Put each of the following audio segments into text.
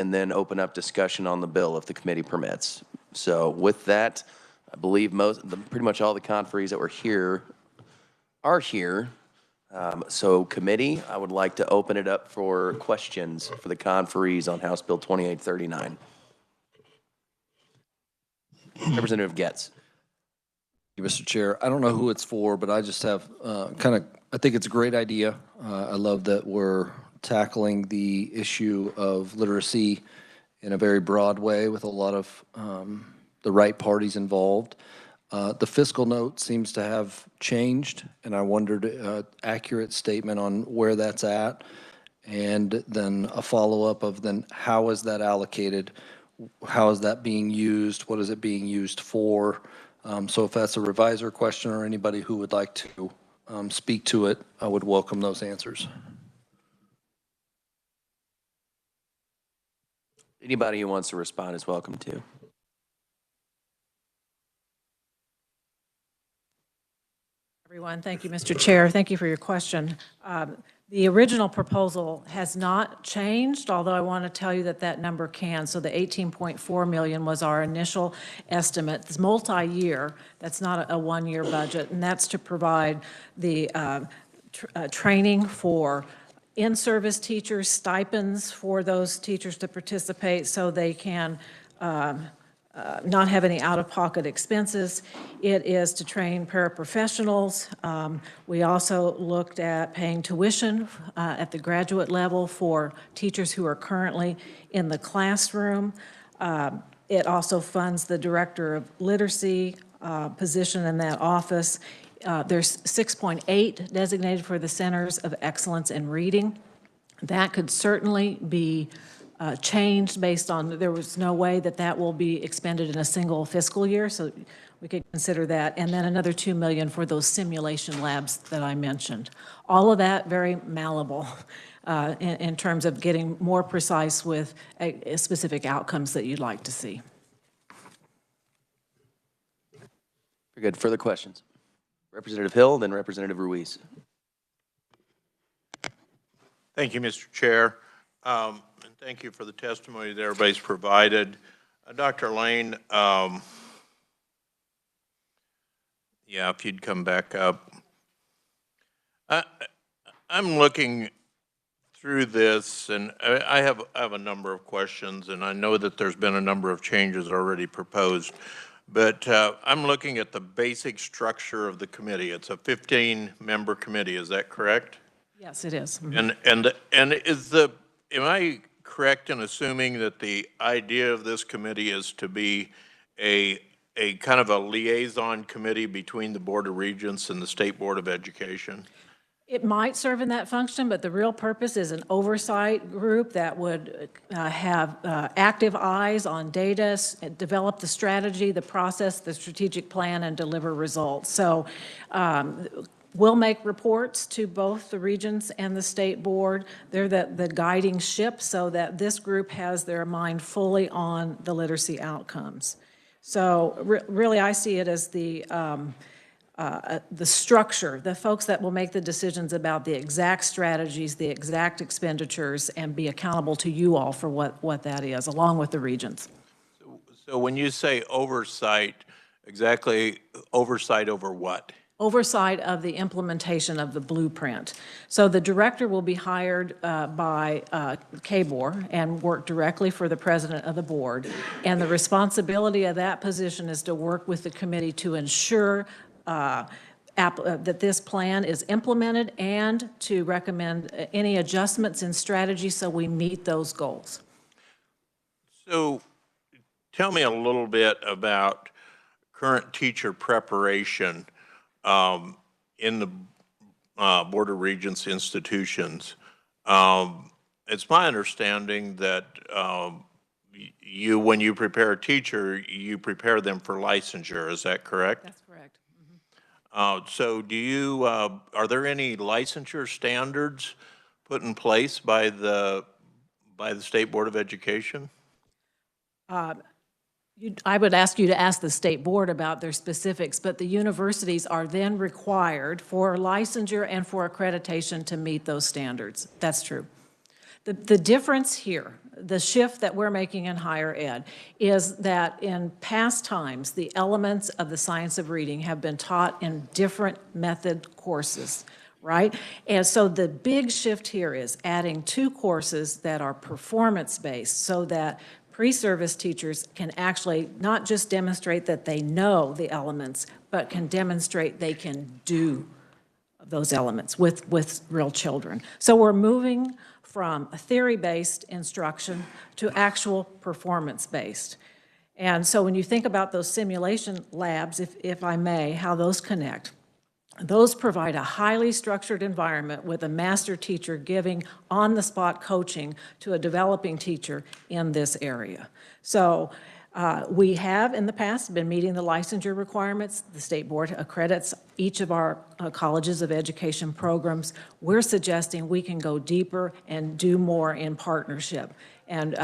and then open up discussion on the bill if the committee permits. So with that, I believe pretty much all the conferees that were here are here. So committee, I would like to open it up for questions for the conferees on House Bill 2839. Representative Getz. Mr. Chair, I don't know who it's for, but I just have I think it's a great idea. I love that we're tackling the issue of literacy in a very broad way with a lot of the right parties involved. The fiscal note seems to have changed, and I wondered an accurate statement on where that's at, and then a follow-up of then how is that allocated? How is that being used? What is it being used for? So if that's a revisor question or anybody who would like to speak to it, I would welcome those answers. Anybody who wants to respond is welcome to. Everyone, thank you, Mr. Chair. Thank you for your question. The original proposal has not changed, although I want to tell you that that number can. So the 18.4 million was our initial estimate. It's multi-year. That's not a one-year budget, and that's to provide the training for in-service teachers, stipends for those teachers to participate so they can not have any out-of-pocket expenses. It is to train paraprofessionals. We also looked at paying tuition at the graduate level for teachers who are currently in the classroom. It also funds the Director of Literacy position in that office. There's 6.8 designated for the Centers of Excellence in Reading. That could certainly be changed based on, there was no way that that will be expended in a single fiscal year, so we could consider that. And then another $2 million for those simulation labs that I mentioned. All of that very malleable in terms of getting more precise with specific outcomes that you'd like to see. Very good. Further questions? Representative Hill, then Representative Ruiz. Thank you, Mr. Chair. And thank you for the testimony that everybody's provided. Dr. Lane, yeah, if you'd come back up. I'm looking through this, and I have a number of questions, and I know that there's been a number of changes already proposed, but I'm looking at the basic structure of the committee. It's a 15-member committee, is that correct? Yes, it is. Mm-hmm. And am I correct in assuming that the idea of this committee is to be a kind of a liaison committee between the Board of Regents and the State Board of Education? It might serve in that function, but the real purpose is an oversight group that would have active eyes on data, develop the strategy, the process, the strategic plan, and deliver results. So we'll make reports to both the Regents and the State Board. They're the guiding ship so that this group has their mind fully on the literacy outcomes. So really I see it as the structure, the folks that will make the decisions about the exact strategies, the exact expenditures, and be accountable to you all for what that is, along with the Regents. So when you say oversight, exactly oversight over what? Oversight of the implementation of the blueprint. So the director will be hired by KBOR and work directly for the president of the board. And the responsibility of that position is to work with the committee to ensure that this plan is implemented and to recommend any adjustments in strategy so we meet those goals. So tell me a little bit about current teacher preparation in the Board of Regents institutions. It's my understanding that when you prepare a teacher, you prepare them for licensure. Is that correct? That's correct. So are there any licensure standards put in place by the State Board of Education? I would ask you to ask the State Board about their specifics, but the universities are then required for licensure and for accreditation to meet those standards. That's true. The difference here, the shift that we're making in higher ed is that in past times, the elements of the science of reading have been taught in different method courses, right? And so the big shift here is adding 2 courses that are performance-based so that pre-service teachers can actually not just demonstrate that they know the elements, but can demonstrate they can do those elements with real children. So we're moving from a theory-based instruction to actual performance-based. And so when you think about those simulation labs, if I may, how those connect, those provide a highly structured environment with a master teacher giving on-the-spot coaching to a developing teacher in this area. So we have in the past been meeting the licensure requirements. The state board accredits each of our colleges of education programs. We're suggesting we can go deeper and do more in partnership and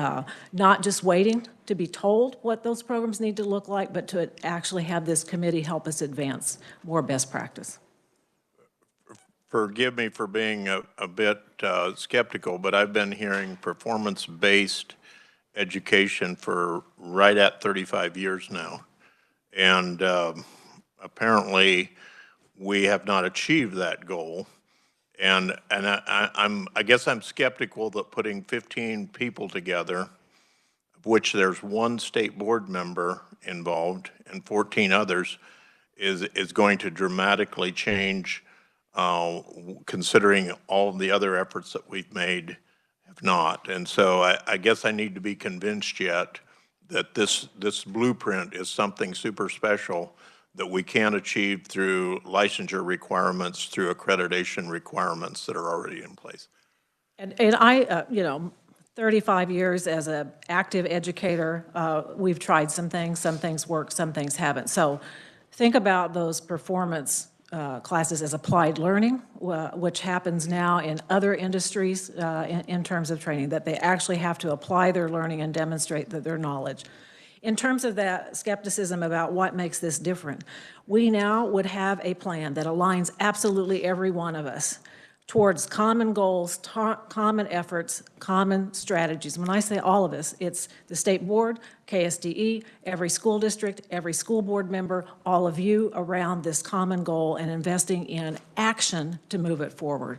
not just waiting to be told what those programs need to look like, but to actually have this committee help us advance more best practice. Forgive me for being a bit skeptical, but I've been hearing performance-based education for right at 35 years now. And apparently, we have not achieved that goal. And I guess I'm skeptical that putting 15 people together, of which there's 1 state board member involved and 14 others, is going to dramatically change, considering all of the other efforts that we've made have not. And so I guess I need to be convinced yet that this blueprint is something super special that we can achieve through licensure requirements, through accreditation requirements that are already in place. And I, 35 years as an active educator, we've tried some things work, some things haven't. So think about those performance classes as applied learning, which happens now in other industries in terms of training, that they actually have to apply their learning and demonstrate their knowledge. In terms of that skepticism about what makes this different, we now would have a plan that aligns absolutely every one of us towards common goals, common efforts, common strategies. When I say all of us, it's the state board, KSDE, every school district, every school board member, all of you around this common goal and investing in action to move it forward.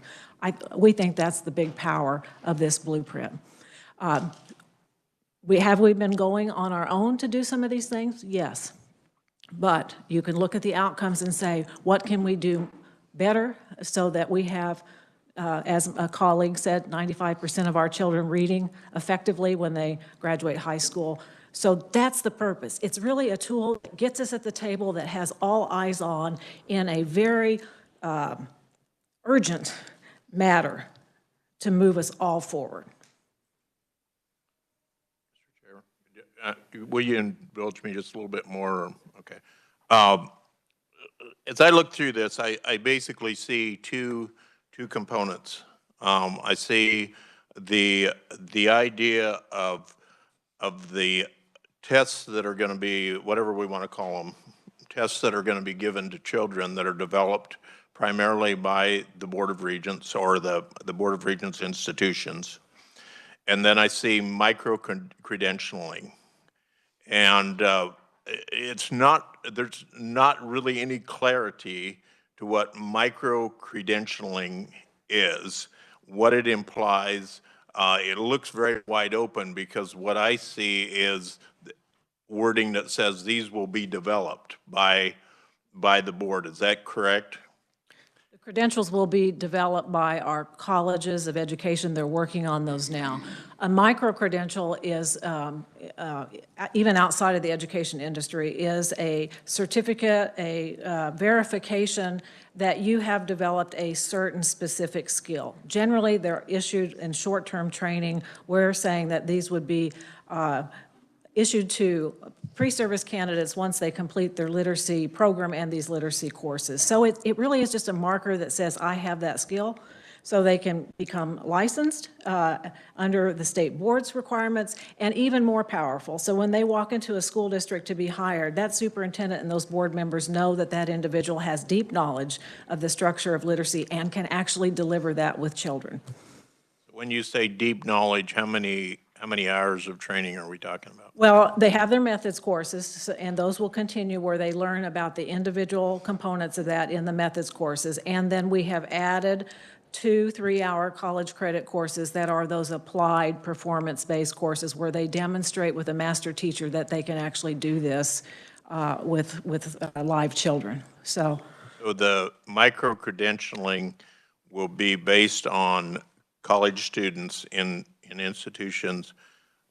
We think that's the big power of this blueprint. Have we been going on our own to do some of these things? Yes. But you can look at the outcomes and say, what can we do better so that we have, as a colleague said, 95% of our children reading effectively when they graduate high school. So that's the purpose. It's really a tool that gets us at the table that has all eyes on in a very urgent matter to move us all forward. Will you indulge me just a little bit more? Okay. As I look through this, I basically see two components. I see the idea of the tests that are going to be, whatever we want to call them, tests that are going to be given to children that are developed primarily by the Board of Regents or the Board of Regents institutions. And then I see micro-credentialing. And there's not really any clarity to what micro-credentialing is, what it implies. It looks very wide open because what I see is wording that says these will be developed by the board. Is that correct? The credentials will be developed by our colleges of education. They're working on those now. A micro-credential is, even outside of the education industry, is a certificate, a verification that you have developed a certain specific skill. Generally, they're issued in short-term training. We're saying that these would be issued to pre-service candidates once they complete their literacy program and these literacy courses. So it really is just a marker that says, I have that skill, so they can become licensed under the state board's requirements, and even more powerful. So when they walk into a school district to be hired, that superintendent and those board members know that that individual has deep knowledge of the structure of literacy and can actually deliver that with children. When you say deep knowledge, how many many hours of training are we talking about? Well, they have their methods courses, and those will continue where they learn about the individual components of that in the methods courses. And then we have added 2 3-hour college credit courses that are those applied performance-based courses where they demonstrate with a master teacher that they can actually do this with live children. So the micro-credentialing will be based on college students in institutions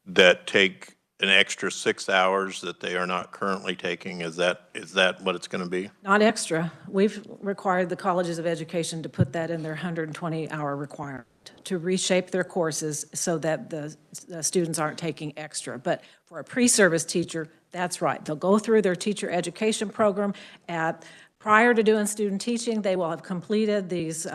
that take an extra 6 hours that they are not currently taking? Is that what it's going to be? not extra. We've required the colleges of education to put that in their 120-hour requirement, to reshape their courses so that the students aren't taking extra. But for a pre-service teacher, that's right. They'll go through their teacher education program prior to doing student teaching. They will have completed these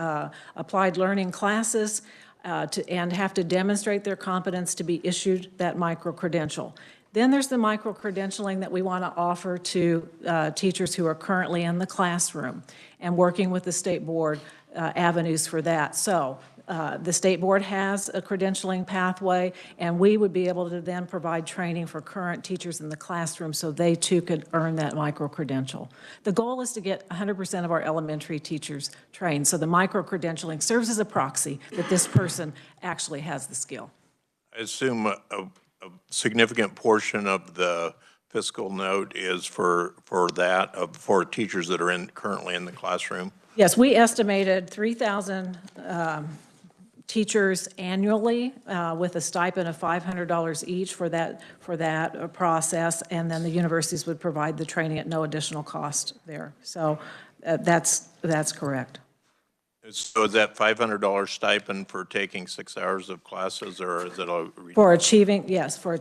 applied learning classes and have to demonstrate their competence to be issued that micro-credential. Then there's the micro-credentialing that we want to offer to teachers who are currently in the classroom and working with the state board avenues for that. So the state board has a credentialing pathway, and we would be able to then provide training for current teachers in the classroom so they too could earn that micro-credential. The goal is to get 100% of our elementary teachers trained, so the micro-credentialing serves as a proxy that this person actually has the skill. I assume a significant portion of the fiscal note is for teachers that are currently in the classroom. Yes, we estimated 3,000 teachers annually with a stipend of $500 each for that process, and then the universities would provide the training at no additional cost there. So that's correct. So is that $500 stipend for taking 6 hours of classes, or is it a? For achieving, yes, sorry,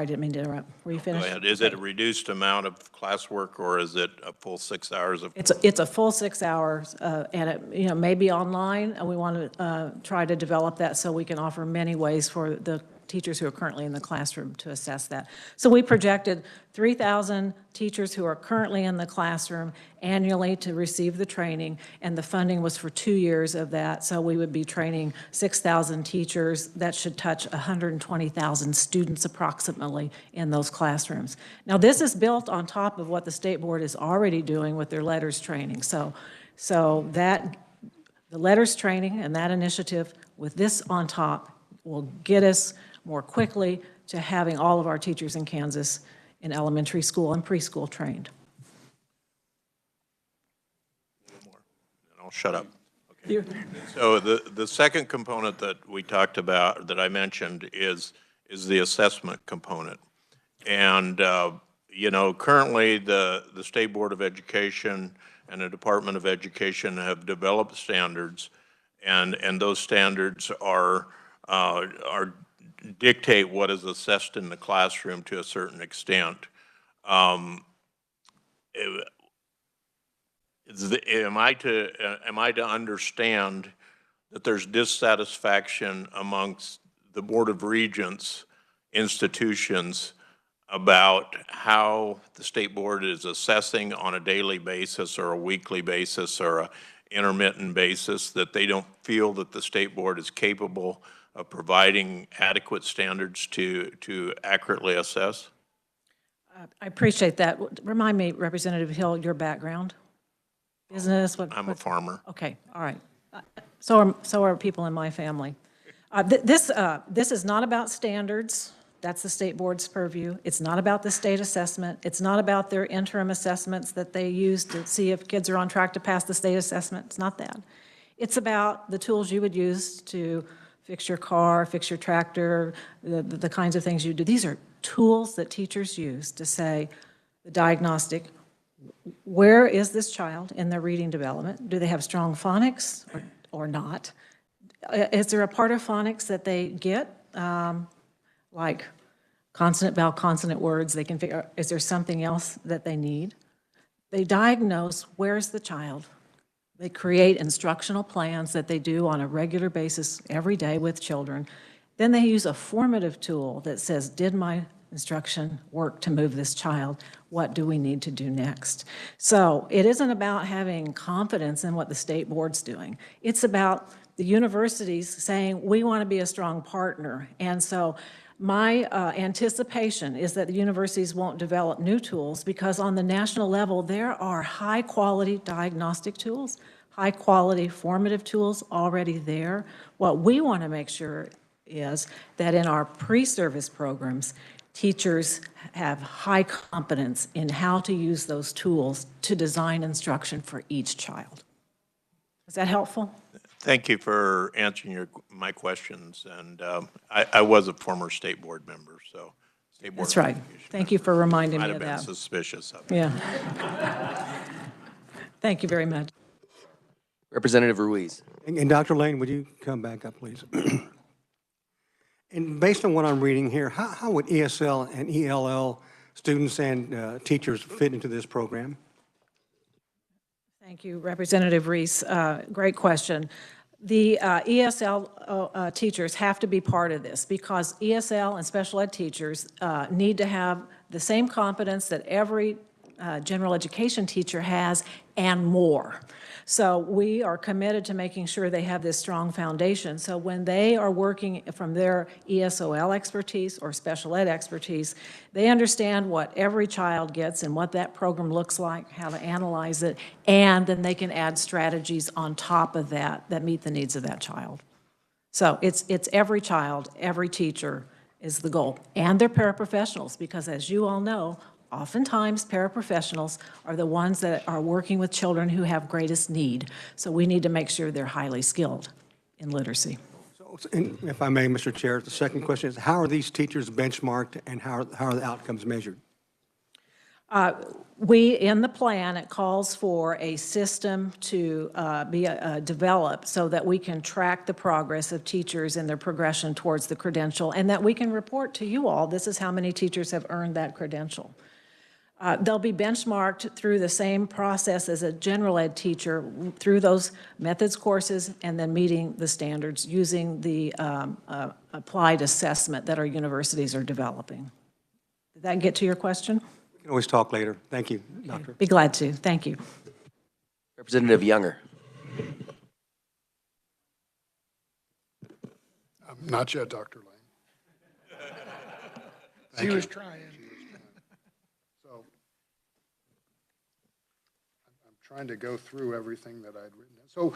I didn't mean to interrupt. Were you finished? Go ahead. Is it a reduced amount of classwork, or is it a full 6 hours of? It's a full 6 hours, and it may be online, and we want to try to develop that so we can offer many ways for the teachers who are currently in the classroom to assess that. So we projected 3,000 teachers who are currently in the classroom annually to receive the training, and the funding was for 2 years of that. So we would be training 6,000 teachers. That should touch 120,000 students approximately in those classrooms. Now, this is built on top of what the state board is already doing with their letters training. So that the letters training and that initiative with this on top will get us more quickly to having all of our teachers in Kansas in elementary school and preschool trained. And I'll shut up. Okay. So the second component that we talked about, that I mentioned, is the assessment component. And, currently the State Board of Education and the Department of Education have developed standards, and those standards are dictate what is assessed in the classroom to a certain extent. Am I to understand that there's dissatisfaction amongst the Board of Regents institutions about how the state board is assessing on a daily basis or a weekly basis or a intermittent basis, that they don't feel that the state board is capable of providing adequate standards to accurately assess? I appreciate that. Remind me, Representative Hill, your background? Business? I'm a farmer. Okay, all right. So are people in my family. This is not about standards. That's the state board's purview. It's not about the state assessment. It's not about their interim assessments that they use to see if kids are on track to pass the state assessment. It's not that. It's about the tools you would use to fix your car, fix your tractor, the kinds of things you do. These are tools that teachers use to say, the diagnostic, where is this child in their reading development? Do they have strong phonics or not? Is there a part of phonics that they get, like consonant, vowel, consonant words? They can figure, is there something else that they need? They diagnose, where's the child? They create instructional plans that they do on a regular basis every day with children. Then they use a formative tool that says, did my instruction work to move this child? What do we need to do next? So it isn't about having confidence in what the state board's doing. It's about the universities saying, we want to be a strong partner. And so My anticipation is that the universities won't develop new tools because on the national level, there are high-quality diagnostic tools, high-quality formative tools already there. What we want to make sure is that in our pre-service programs, teachers have high competence in how to use those tools to design instruction for each child. Is that helpful? Thank you for answering my questions, and I was a former state board member, so. State Board That's right. Thank you for reminding me Might of have been that. suspicious of it. Yeah. Thank you very much. Representative Ruiz. And Dr. Lane, would you come back up, please? And based on what I'm reading here, how would ESL and ELL students and teachers fit into this program? Thank you, Representative Reese. Great question. The ESL teachers have to be part of this because ESL and special ed teachers need to have the same competence that every general education teacher has and more. So we are committed to making sure they have this strong foundation. So when they are working from their ESOL expertise or special ed expertise, they understand what every child gets and what that program looks like, how to analyze it, and then they can add strategies on top of that that meet the needs of that child. So it's every child, every teacher is the goal. And they're paraprofessionals because as you all know, oftentimes, paraprofessionals are the ones that are working with children who have greatest need. So we need to make sure they're highly skilled in literacy. So, and if I may, Mr. Chair, the second question is, how are these teachers benchmarked and how are the outcomes measured? In the plan, it calls for a system to be developed so that we can track the progress of teachers and their progression towards the credential, and that we can report to you all, this is how many teachers have earned that credential. They'll be benchmarked through the same process as a general ed teacher through those methods courses and then meeting the standards using the applied assessment that our universities are developing. Did that get to your question? We can always talk later. Thank you, Doctor. Be glad to. Thank you. Representative Younger. Not yet, Dr. Lane. She was trying. So I'm trying to go through everything that I'd written. So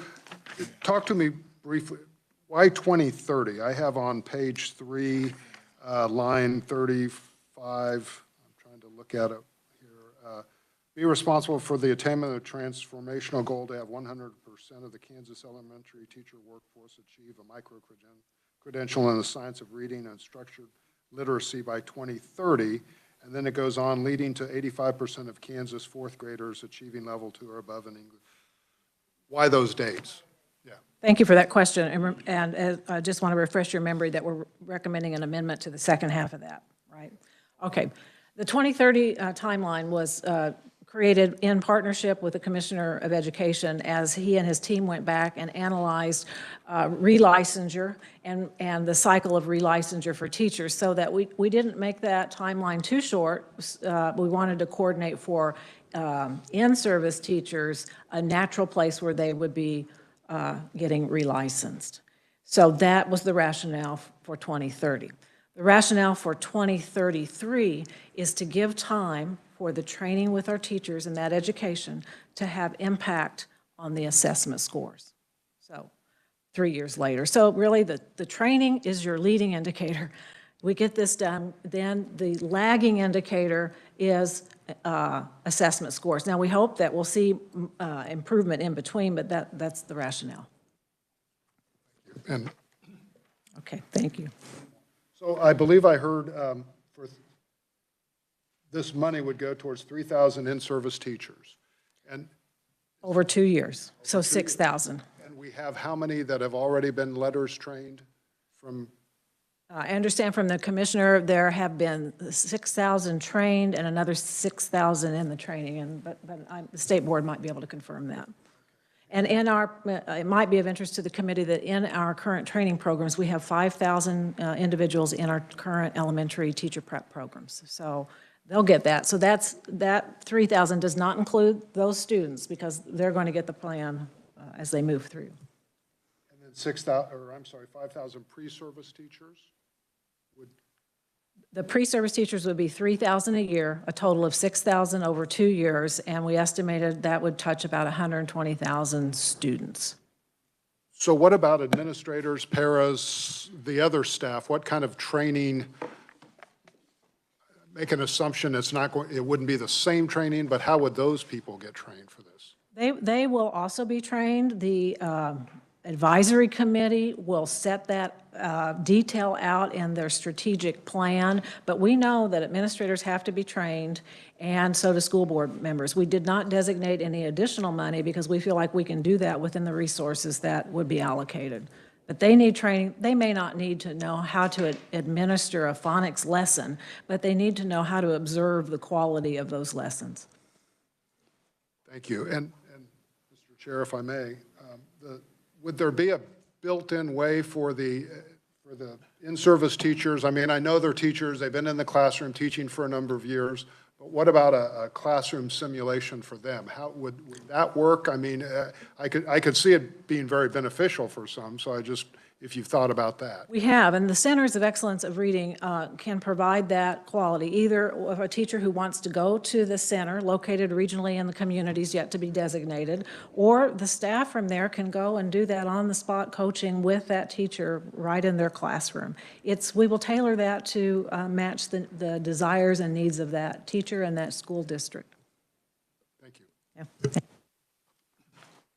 talk to me briefly. Why 2030? I have on page 3, line 35. I'm trying to look at it here. Be responsible for the attainment of the transformational goal to have 100% of the Kansas elementary teacher workforce achieve a micro-credential in the science of reading and structured literacy by 2030. And then it goes on, leading to 85% of Kansas fourth graders achieving level 2 or above in English. Why those dates? Yeah. Thank you for that question. And I just want to refresh your memory that we're recommending an amendment to the second half of that, right? Okay. The 2030 timeline was created in partnership with the Commissioner of Education as he and his team went back and analyzed relicensure and the cycle of relicensure for teachers so that we didn't make that timeline too short. We wanted to coordinate for in-service teachers a natural place where they would be getting relicensed. So that was the rationale for 2030. The rationale for 2033 is to give time for the training with our teachers and that education to have impact on the assessment scores. So 3 years later. So really the training is your leading indicator. We get this done, then the lagging indicator is assessment scores. Now we hope that we'll see improvement in between, but that's the rationale. And Okay, thank you. so I believe I heard this money would go towards 3,000 in-service teachers. And Over 2 years, so 6,000. And we have how many that have already been letters trained from? I understand from the commissioner, there have been 6,000 trained and another 6,000 in the training, but the state board might be able to confirm that. And it might be of interest to the committee that in our current training programs, we have 5,000 individuals in our current elementary teacher prep programs. So they'll get that. So that 3,000 does not include those students because they're going to get the plan as they move through. And then 5,000 pre-service teachers? The pre-service teachers would be 3,000 a year, a total of 6,000 over 2 years, and we estimated that would touch about 120,000 students. So what about administrators, paras, the other staff? What kind of training? Make an assumption it's not going, it wouldn't be the same training, but how would those people get trained for this? They will also be trained. The advisory committee will set that detail out in their strategic plan, but we know that administrators have to be trained, and so do school board members. We did not designate any additional money because we feel like we can do that within the resources that would be allocated. But they need training. They may not need to know how to administer a phonics lesson, but they need to know how to observe the quality of those lessons. Thank you. And Mr. Chair, if I may, would there be a built-in way for the in-service teachers? I mean, I know they're teachers. They've been in the classroom teaching for a number of years. But what about a classroom simulation for them? How would that work? I mean, I could see it being very beneficial for some, so if you've thought about that. We have, and the Centers of Excellence of Reading can provide that quality, either of a teacher who wants to go to the center located regionally in the communities yet to be designated, or the staff from there can go and do that on-the-spot coaching with that teacher right in their classroom. We will tailor that to match the desires and needs of that teacher and that school district. Thank you. Yeah.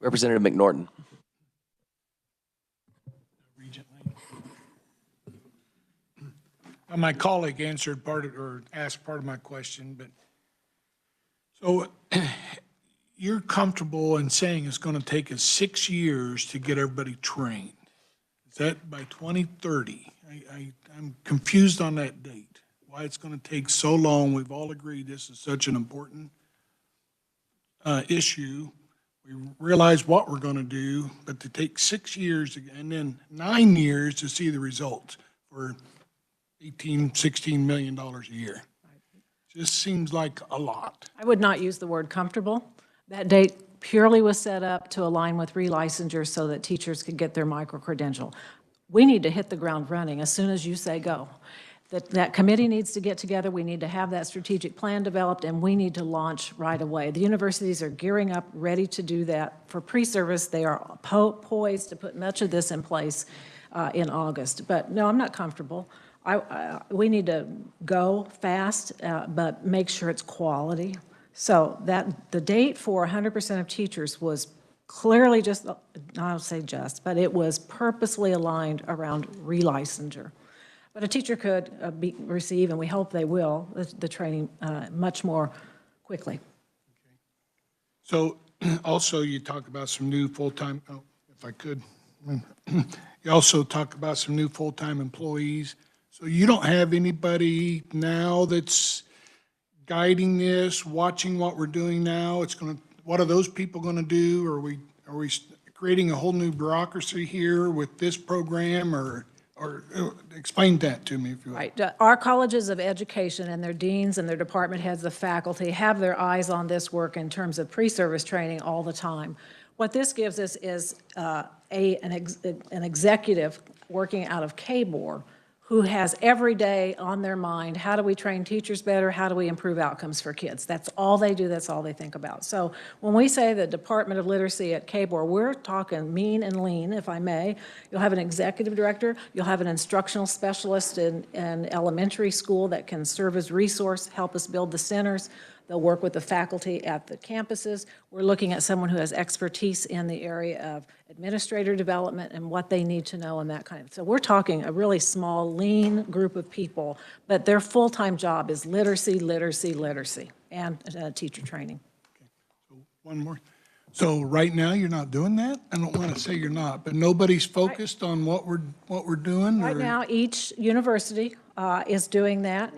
Representative McNorton. My colleague answered asked part of my question, but so you're comfortable in saying it's going to take us 6 years to get everybody trained. Is that by 2030? I'm confused on that date, why it's going to take so long. We've all agreed this is such an important issue. We realize what we're going to do, but to take 6 years and then 9 years to see the results for $16 million a year. Just seems like a lot. I would not use the word comfortable. That date purely was set up to align with relicensure so that teachers could get their micro-credential. We need to hit the ground running as soon as you say go. That committee needs to get together, we need to have that strategic plan developed, and we need to launch right away. The universities are gearing up, ready to do that. For pre-service, they are poised to put much of this in place in August. But no, I'm not comfortable. We need to go fast, but make sure it's quality. So the date for 100% of teachers was clearly just, I'll say just, but it was purposely aligned around relicensure. But a teacher could receive, and we hope they will, the training much more quickly. So also you talk about some new full-time, if I could, you also talk about some new full-time employees. So you don't have anybody now that's guiding this, watching what we're doing now? What are those people going to do? Are we creating a whole new bureaucracy here with this program, or explain that to me if you will. Right. Our colleges of education and their deans and their department heads, the faculty, have their eyes on this work in terms of pre-service training all the time. What this gives us is an executive working out of KBOR who has every day on their mind, how do we train teachers better? How do we improve outcomes for kids? That's all they do. That's all they think about. So when we say the Department of Literacy at KBOR, we're talking mean and lean, if I may. You'll have an executive director. You'll have an instructional specialist in elementary school that can serve as resource, help us build the centers. They'll work with the faculty at the campuses. We're looking at someone who has expertise in the area of administrator development and what they need to know and that kind of. So we're talking a really small, lean group of people, but their full-time job is literacy, literacy, literacy, and teacher training. Okay. So one more. So right now you're not doing that? I don't want to say you're not, but nobody's focused on what we're doing? Right now, each university is doing that.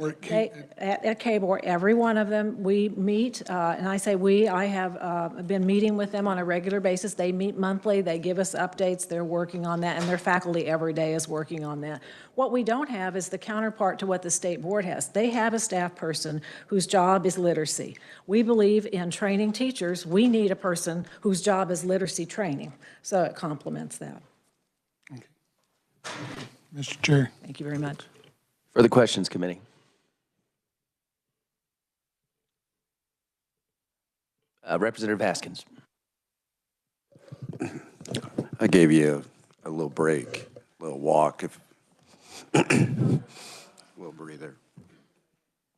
At KBOR, every one of them, we meet, and I say we, I have been meeting with them on a regular basis. They meet monthly, they give us updates, they're working on that, and their faculty every day is working on that. What we don't have is the counterpart to what the state board has. They have a staff person whose job is literacy. We believe in training teachers. We need a person whose job is literacy training, so it complements that. Okay. Mr. Chair. Thank you very much. Further questions, committee? Representative Haskins. I gave you a little break, a little walk, if a little breather.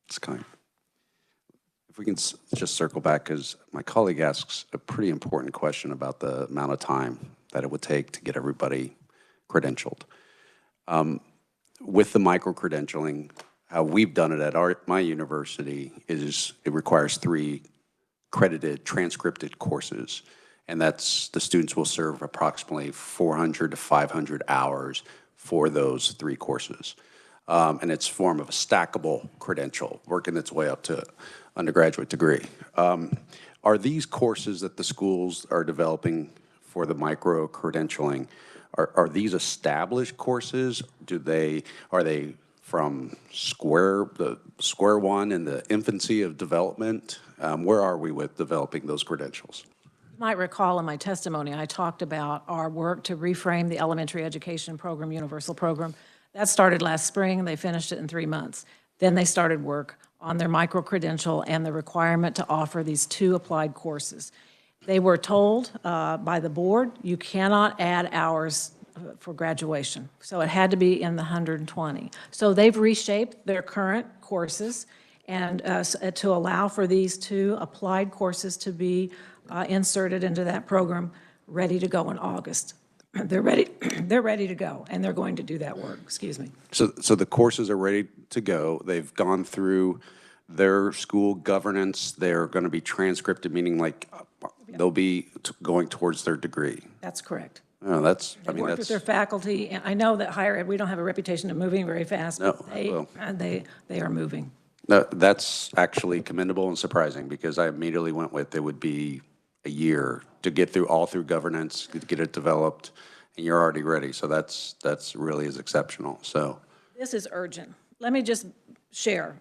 It's kind. If we can just circle back, because my colleague asks a pretty important question about the amount of time that it would take to get everybody credentialed. With the micro-credentialing, how we've done it at my university is it requires 3 credited transcripted courses, and that's the students will serve approximately 400 to 500 hours for those 3 courses. And it's form of a stackable credential, working its way up to undergraduate degree. Are these courses that the schools are developing for the micro-credentialing, are these established courses? Are they from the square one in the infancy of development? Where are we with developing those credentials? You might recall in my testimony, I talked about our work to reframe the elementary education program, universal program. That started last spring. They finished it in 3 months. Then they started work on their micro-credential and the requirement to offer these 2 applied courses. They were told by the board, you cannot add hours for graduation. So it had to be in the 120. So they've reshaped their current courses and to allow for these 2 applied courses to be inserted into that program, ready to go in August. They're ready to go, and they're going to do that work, excuse me. So the courses are ready to go. They've gone through their school governance. They're going to be transcripted, meaning like they'll be going towards their degree. That's correct. Oh, They work with their faculty, and I know that higher ed, we don't have a reputation of moving very fast, No, but well. they are moving. No, that's actually commendable and surprising, because I immediately went with it would be a year to get through governance, to get it developed, and you're already ready. So that's really is exceptional. So This is urgent. Let me just share.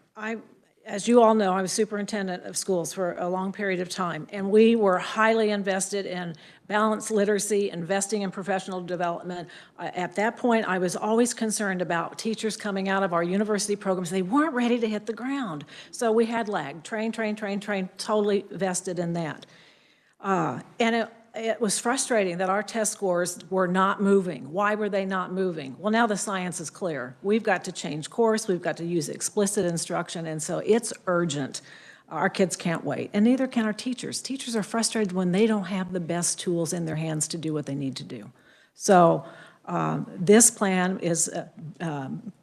As you all know, I was superintendent of schools for a long period of time, and we were highly invested in balanced literacy, investing in professional development. At that point, I was always concerned about teachers coming out of our university programs. They weren't ready to hit the ground. So we had lag, train, totally vested in that. And it was frustrating that our test scores were not moving. Why were they not moving? Well, now the science is clear. We've got to change course. We've got to use explicit instruction, and so it's urgent. Our kids can't wait, and neither can our teachers. Teachers are frustrated when they don't have the best tools in their hands to do what they need to do. So this plan is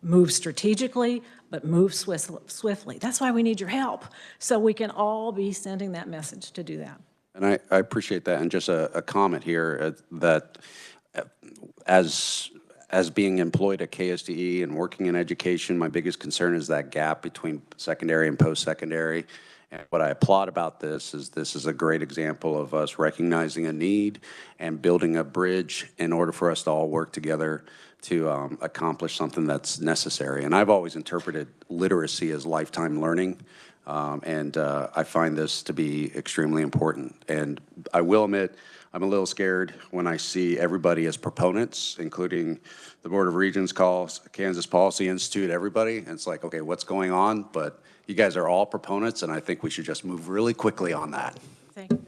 move strategically, but move swiftly. That's why we need your help, so we can all be sending that message to do that. And I appreciate that. And just a comment here that as being employed at KSDE and working in education, my biggest concern is that gap between secondary and post-secondary. And what I applaud about this is a great example of us recognizing a need and building a bridge in order for us to all work together to accomplish something that's necessary. And I've always interpreted literacy as lifetime learning. And I find this to be extremely important. And I will admit, I'm a little scared when I see everybody as proponents, including the Board of Regents calls, Kansas Policy Institute, everybody. And it's like, okay, what's going on? But you guys are all proponents, and I think we should just move really quickly on that. Thank you.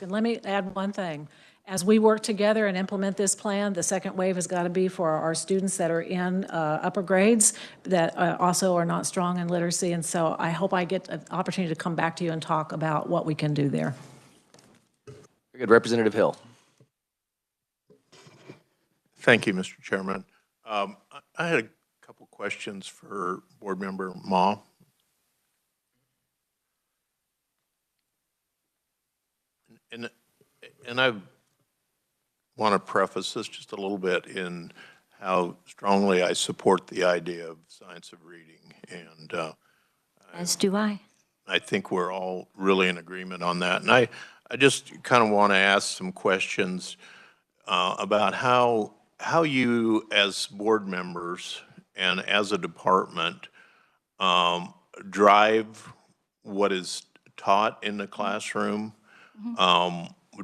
Let me add one thing. As we work together and implement this plan, the second wave has got to be for our students that are in upper grades that also are not strong in literacy. And so I hope I get an opportunity to come back to you and talk about what we can do there. Very good. Representative Hill. Thank you, Mr. Chairman. I had a couple questions for Board Member Ma. And I want to preface this just a little bit in how strongly I support the idea of science of reading. And as do I. I think we're all really in agreement on that. And I just kind of want to ask some questions about how you as board members and as a department drive what is taught in the classroom,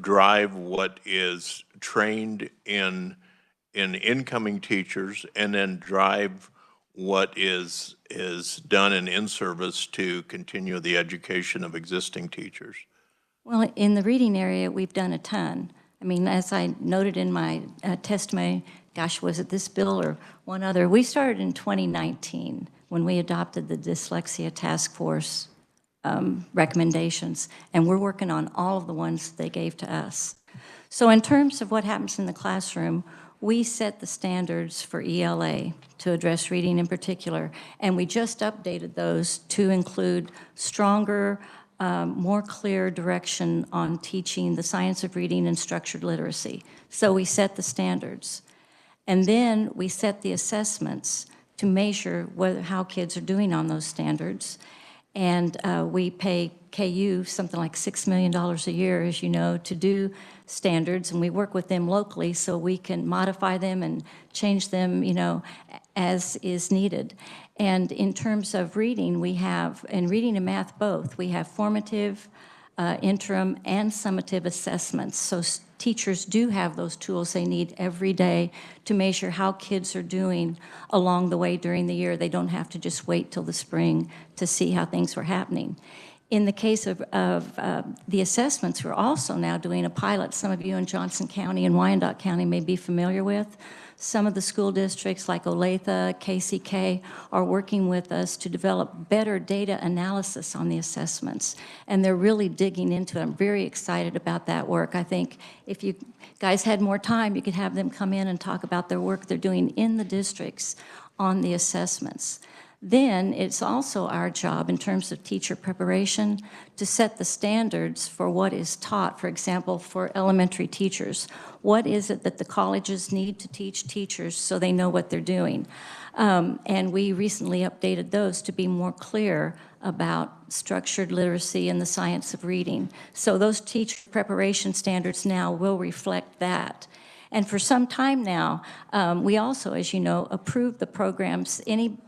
drive what is trained in incoming teachers, and then drive what is done in service to continue the education of existing teachers. Well, in the reading area, we've done a ton. I mean, as I noted in my testimony, gosh, was it this bill or one other? We started in 2019 when we adopted the Dyslexia Task Force recommendations, and we're working on all of the ones they gave to us. So in terms of what happens in the classroom, we set the standards for ELA to address reading in particular, and we just updated those to include stronger, more clear direction on teaching the science of reading and structured literacy. So we set the standards. And then we set the assessments to measure how kids are doing on those standards. And we pay KU something like $6 million a year, as you know, to do standards, and we work with them locally so we can modify them and change them, you know, as is needed. And in terms of reading, we have, in reading and math both, we have formative, interim, and summative assessments. So teachers do have those tools they need every day to measure how kids are doing along the way during the year. They don't have to just wait till the spring to see how things were happening. In the case of the assessments, we're also now doing a pilot. Some of you in Johnson County and Wyandotte County may be familiar with. Some of the school districts like Olathe, KCK are working with us to develop better data analysis on the assessments, and they're really digging into it. I'm very excited about that work. I think if you guys had more time, you could have them come in and talk about their work they're doing in the districts on the assessments. Then it's also our job in terms of teacher preparation to set the standards for what is taught, for example, for elementary teachers. What is it that the colleges need to teach teachers so they know what they're doing? And we recently updated those to be more clear about structured literacy and the science of reading. So those teacher preparation standards now will reflect that. And for some time now, we also, as you know, approve the programs. Any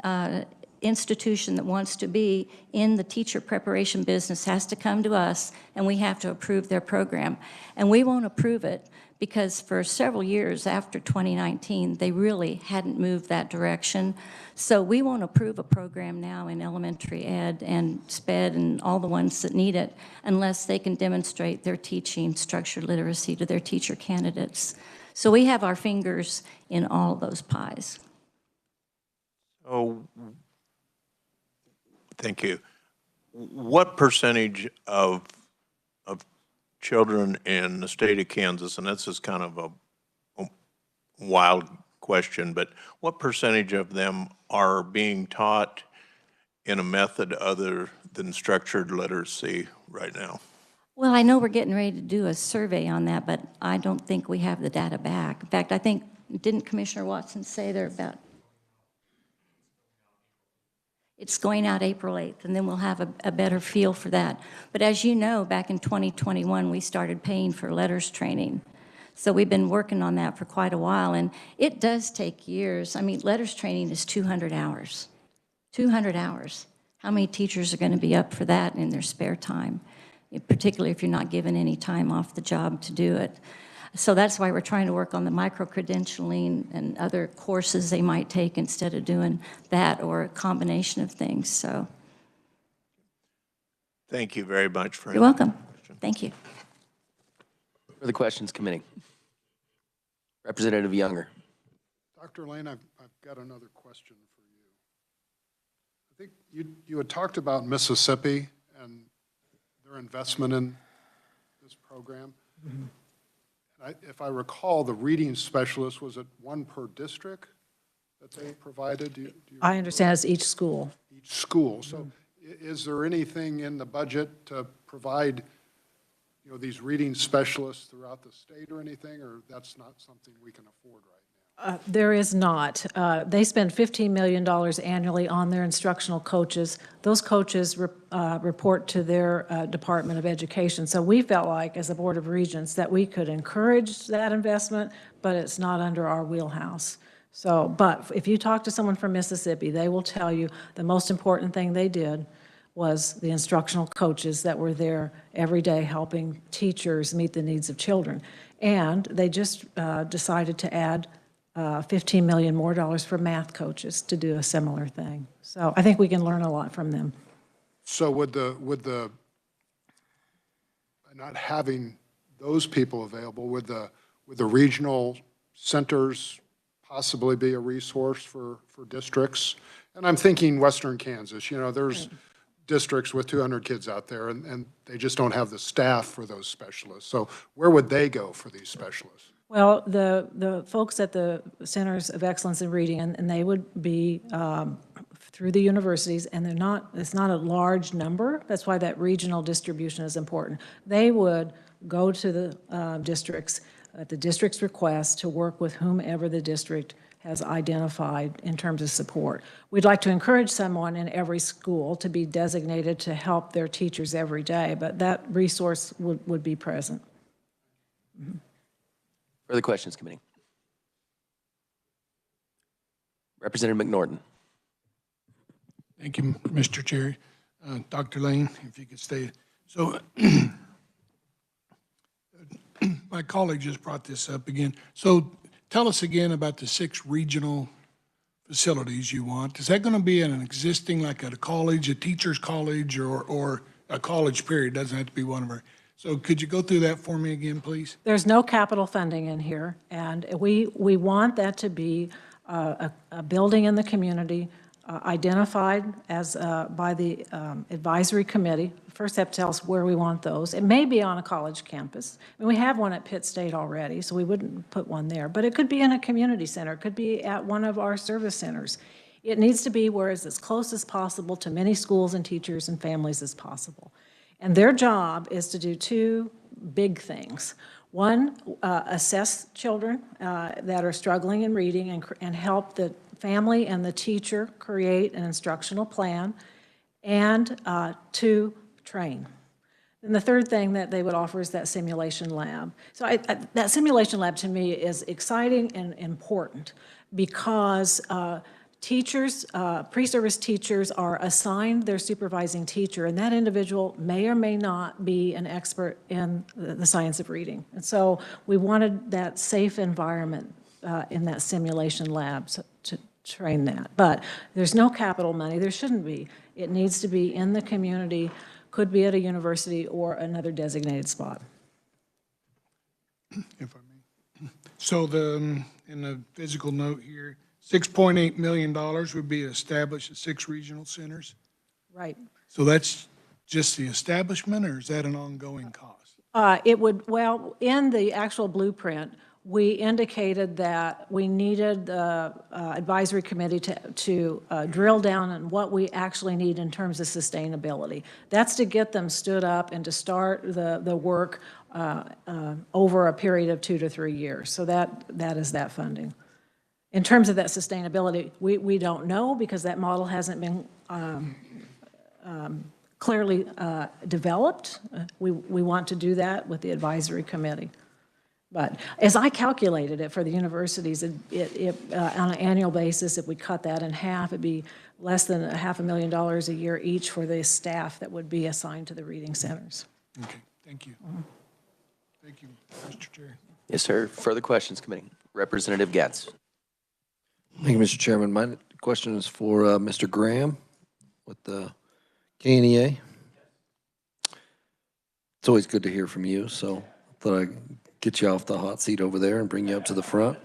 institution that wants to be in the teacher preparation business has to come to us, and we have to approve their program. And we won't approve it because for several years after 2019, they really hadn't moved that direction. So we won't approve a program now in elementary ed and SPED and all the ones that need it unless they can demonstrate they're teaching structured literacy to their teacher candidates. So we have our fingers in all of those pies. Oh, thank you. What percentage of children in the state of Kansas, and this is kind of a wild question, but what percentage of them are being taught in a method other than structured literacy right now? Well, I know we're getting ready to do a survey on that, but I don't think we have the data back. In fact, I think, didn't Commissioner Watson say they're about, it's going out April 8th, and then we'll have a better feel for that. But as you know, back in 2021, we started paying for letters training. So we've been working on that for quite a while, and it does take years. I mean, letters training is 200 hours. 200 hours. How many teachers are going to be up for that in their spare time? Particularly if you're not given any time off the job to do it. So that's why we're trying to work on the micro-credentialing and other courses they might take instead of doing that or a combination of things, so. Thank you very much for. You're welcome. Thank you. Further questions, committee? Representative Younger. Dr. Lane, I've got another question for you. I think you had talked about Mississippi and their investment in this program. Mm-hmm. If I recall, the reading specialist, was it one per district that they provided? Do you I understand it's each school. Each school. So is there anything in the budget to provide, you know, these reading specialists throughout the state or anything, or that's not something we can afford right now? There is not. They spend $15 million annually on their instructional coaches. Those coaches report to their Department of Education. So we felt like, as a Board of Regents, that we could encourage that investment, but it's not under our wheelhouse. So, but if you talk to someone from Mississippi, they will tell you the most important thing they did was the instructional coaches that were there every day helping teachers meet the needs of children. And they just decided to add $15 million more for math coaches to do a similar thing. So I think we can learn a lot from them. So would the not having those people available, would the regional centers possibly be a resource for districts? And I'm thinking Western Kansas, you know, there's districts with 200 kids out there, and they just don't have the staff for those specialists. So where would they go for these specialists? Well, the folks at the Centers of Excellence in Reading, and they would be through the universities, and it's not a large number. That's why that regional distribution is important. They would go to the districts at the district's request to work with whomever the district has identified in terms of support. We'd like to encourage someone in every school to be designated to help their teachers every day, but that resource would be present. Mm-hmm. Further questions, committee? Representative McNorton. Thank you, Mr. Chair. Dr. Lane, if you could stay. So my colleague just brought this up again. So tell us again about the 6 regional facilities you want. Is that going to be in an existing, like at a college, a teacher's college, or a college period? Doesn't have to be one of our. So could you go through that for me again, please? There's no capital funding in here, and we want that to be a building in the community identified as by the advisory committee. First have to tell us where we want those. It may be on a college campus. I mean, we have one at Pitt State already, so we wouldn't put one there. But it could be in a community center. It could be at one of our service centers. It needs to be where it's as close as possible to many schools and teachers and families as possible. And their job is to do 2 big things. One, assess children that are struggling in reading and help the family and the teacher create an instructional plan, and 2, train. And the third thing that they would offer is that simulation lab. So that simulation lab to me is exciting and important because teachers, pre-service teachers are assigned their supervising teacher, and that individual may or may not be an expert in the science of reading. And so we wanted that safe environment in that simulation lab to train that. But there's no capital money. There shouldn't be. It needs to be in the community, could be at a university or another designated spot. If I may. So in the physical note here, $6.8 million would be established at 6 regional centers. Right. So that's just the establishment, or is that an ongoing cost? It would, well, in the actual blueprint, we indicated that we needed the advisory committee to drill down on what we actually need in terms of sustainability. That's to get them stood up and to start the work over a period of 2 to 3 years. So that is that funding. In terms of that sustainability, we don't know because that model hasn't been clearly developed. We want to do that with the advisory committee. But as I calculated it for the universities, on an annual basis, if we cut that in half, it'd be less than $500,000 a year each for the staff that would be assigned to the reading centers. Okay, thank you. Thank you, Mr. Chair. Yes, sir. Further questions, committee? Representative Getz. Thank you, Mr. Chairman. My question is for Mr. Graham with the KNEA. It's always good to hear from you, so I thought I'd get you off the hot seat over there and bring you up to the front.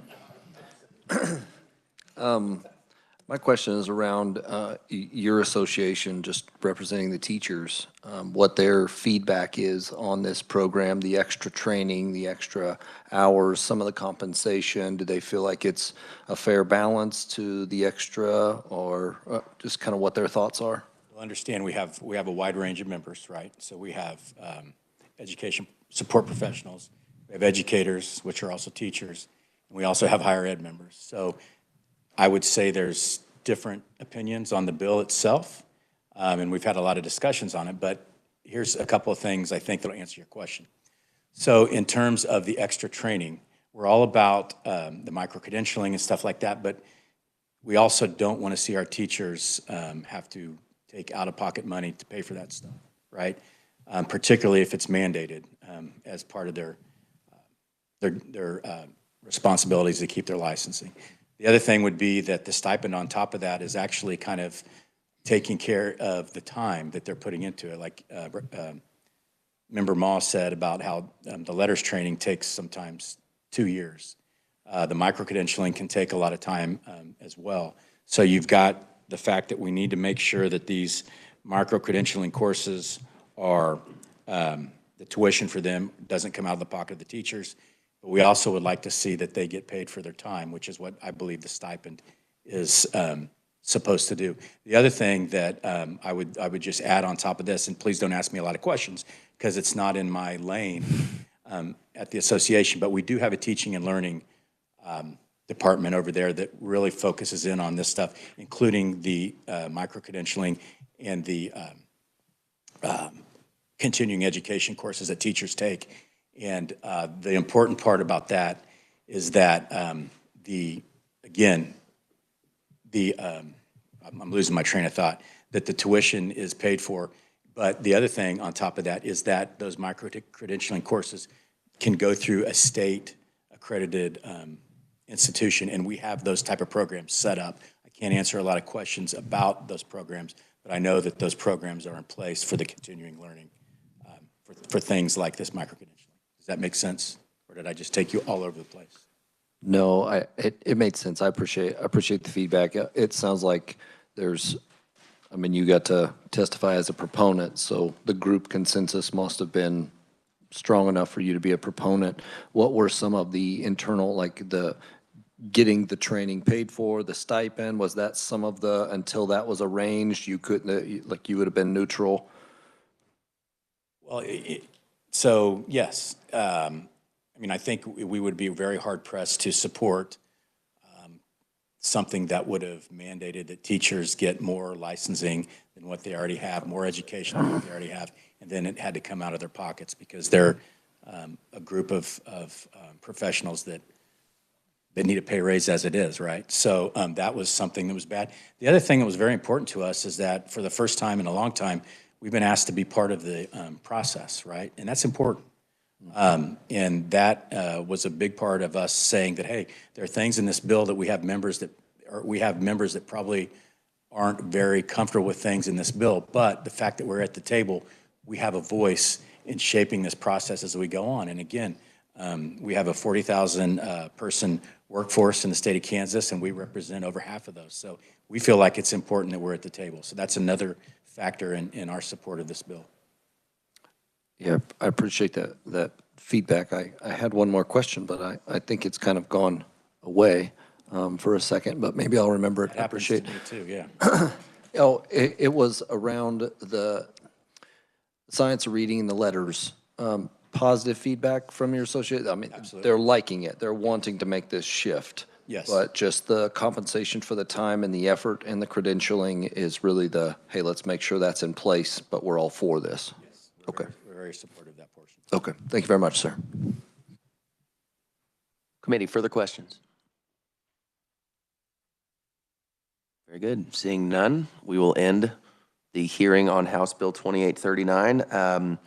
My question is around your association, just representing the teachers, what their feedback is on this program, the extra training, the extra hours, some of the compensation. Do they feel like it's a fair balance to the extra, or just kind of what their thoughts are? Well, understand we have a wide range of members, right? So we have education support professionals, we have educators, which are also teachers, and we also have higher ed members. So I would say there's different opinions on the bill itself, and we've had a lot of discussions on it, but here's a couple of things I think that'll answer your question. So in terms of the extra training, we're all about the micro-credentialing and stuff like that, but we also don't want to see our teachers have to take out-of-pocket money to pay for that stuff, right? Particularly if it's mandated as part of their responsibilities to keep their licensing. The other thing would be that the stipend on top of that is actually kind of taking care of the time that they're putting into it. Like Member Moss said about how the letters training takes sometimes 2 years. The micro-credentialing can take a lot of time as well. So you've got the fact that we need to make sure that these micro-credentialing courses are, the tuition for them doesn't come out of the pocket of the teachers, but we also would like to see that they get paid for their time, which is what I believe the stipend is supposed to do. The other thing that I would just add on top of this, and please don't ask me a lot of questions because it's not in my lane at the association, but we do have a teaching and learning department over there that really focuses in on this stuff, including the micro-credentialing and the continuing education courses that teachers take. And the important part about that is that I'm losing my train of thought, that the tuition is paid for. But the other thing on top of that is that those micro-credentialing courses can go through a state-accredited institution, and we have those type of programs set up. I can't answer a lot of questions about those programs, but I know that those programs are in place for the continuing learning for things like this micro-credentialing. Does that make sense? Or did I just take you all over the place? No, it made sense. I appreciate the feedback. It sounds like you got to testify as a proponent, so the group consensus must have been strong enough for you to be a proponent. What were some of the internal, like the getting the training paid for, the stipend? Was that some of the, until that was arranged, you couldn't, like you would have been neutral? Well, so yes. I think we would be very hard-pressed to support something that would have mandated that teachers get more licensing than what they already have, more education than what they already have, and then it had to come out of their pockets because they're a group of professionals that need a pay raise as it is, right? So that was something that was bad. The other thing that was very important to us is that for the first time in a long time, we've been asked to be part of the process, right? And that's important. And that was a big part of us saying that, hey, there are things in this bill that we have members that probably aren't very comfortable with things in this bill, but the fact that we're at the table, we have a voice in shaping this process as we go on. And again, we have a 40,000 person workforce in the state of Kansas, and we represent over half of those. So we feel like it's important that we're at the table. So that's another factor in our support of this bill. Yeah, I appreciate that feedback. I had one more question, but I think it's kind of gone away for a second, but maybe I'll remember it. That happens to me too, yeah. It was around the science of reading and the letters. Positive feedback from your associate? Absolutely. They're liking it. They're wanting to make this shift. Yes. But just the compensation for the time and the effort and the credentialing is really hey, let's make sure that's in place, but we're all for this. Yes. Okay. We're very supportive of that portion. Okay. Thank you very much, sir. Committee, further questions? Very good. Seeing none, we will end the hearing on House Bill 2839.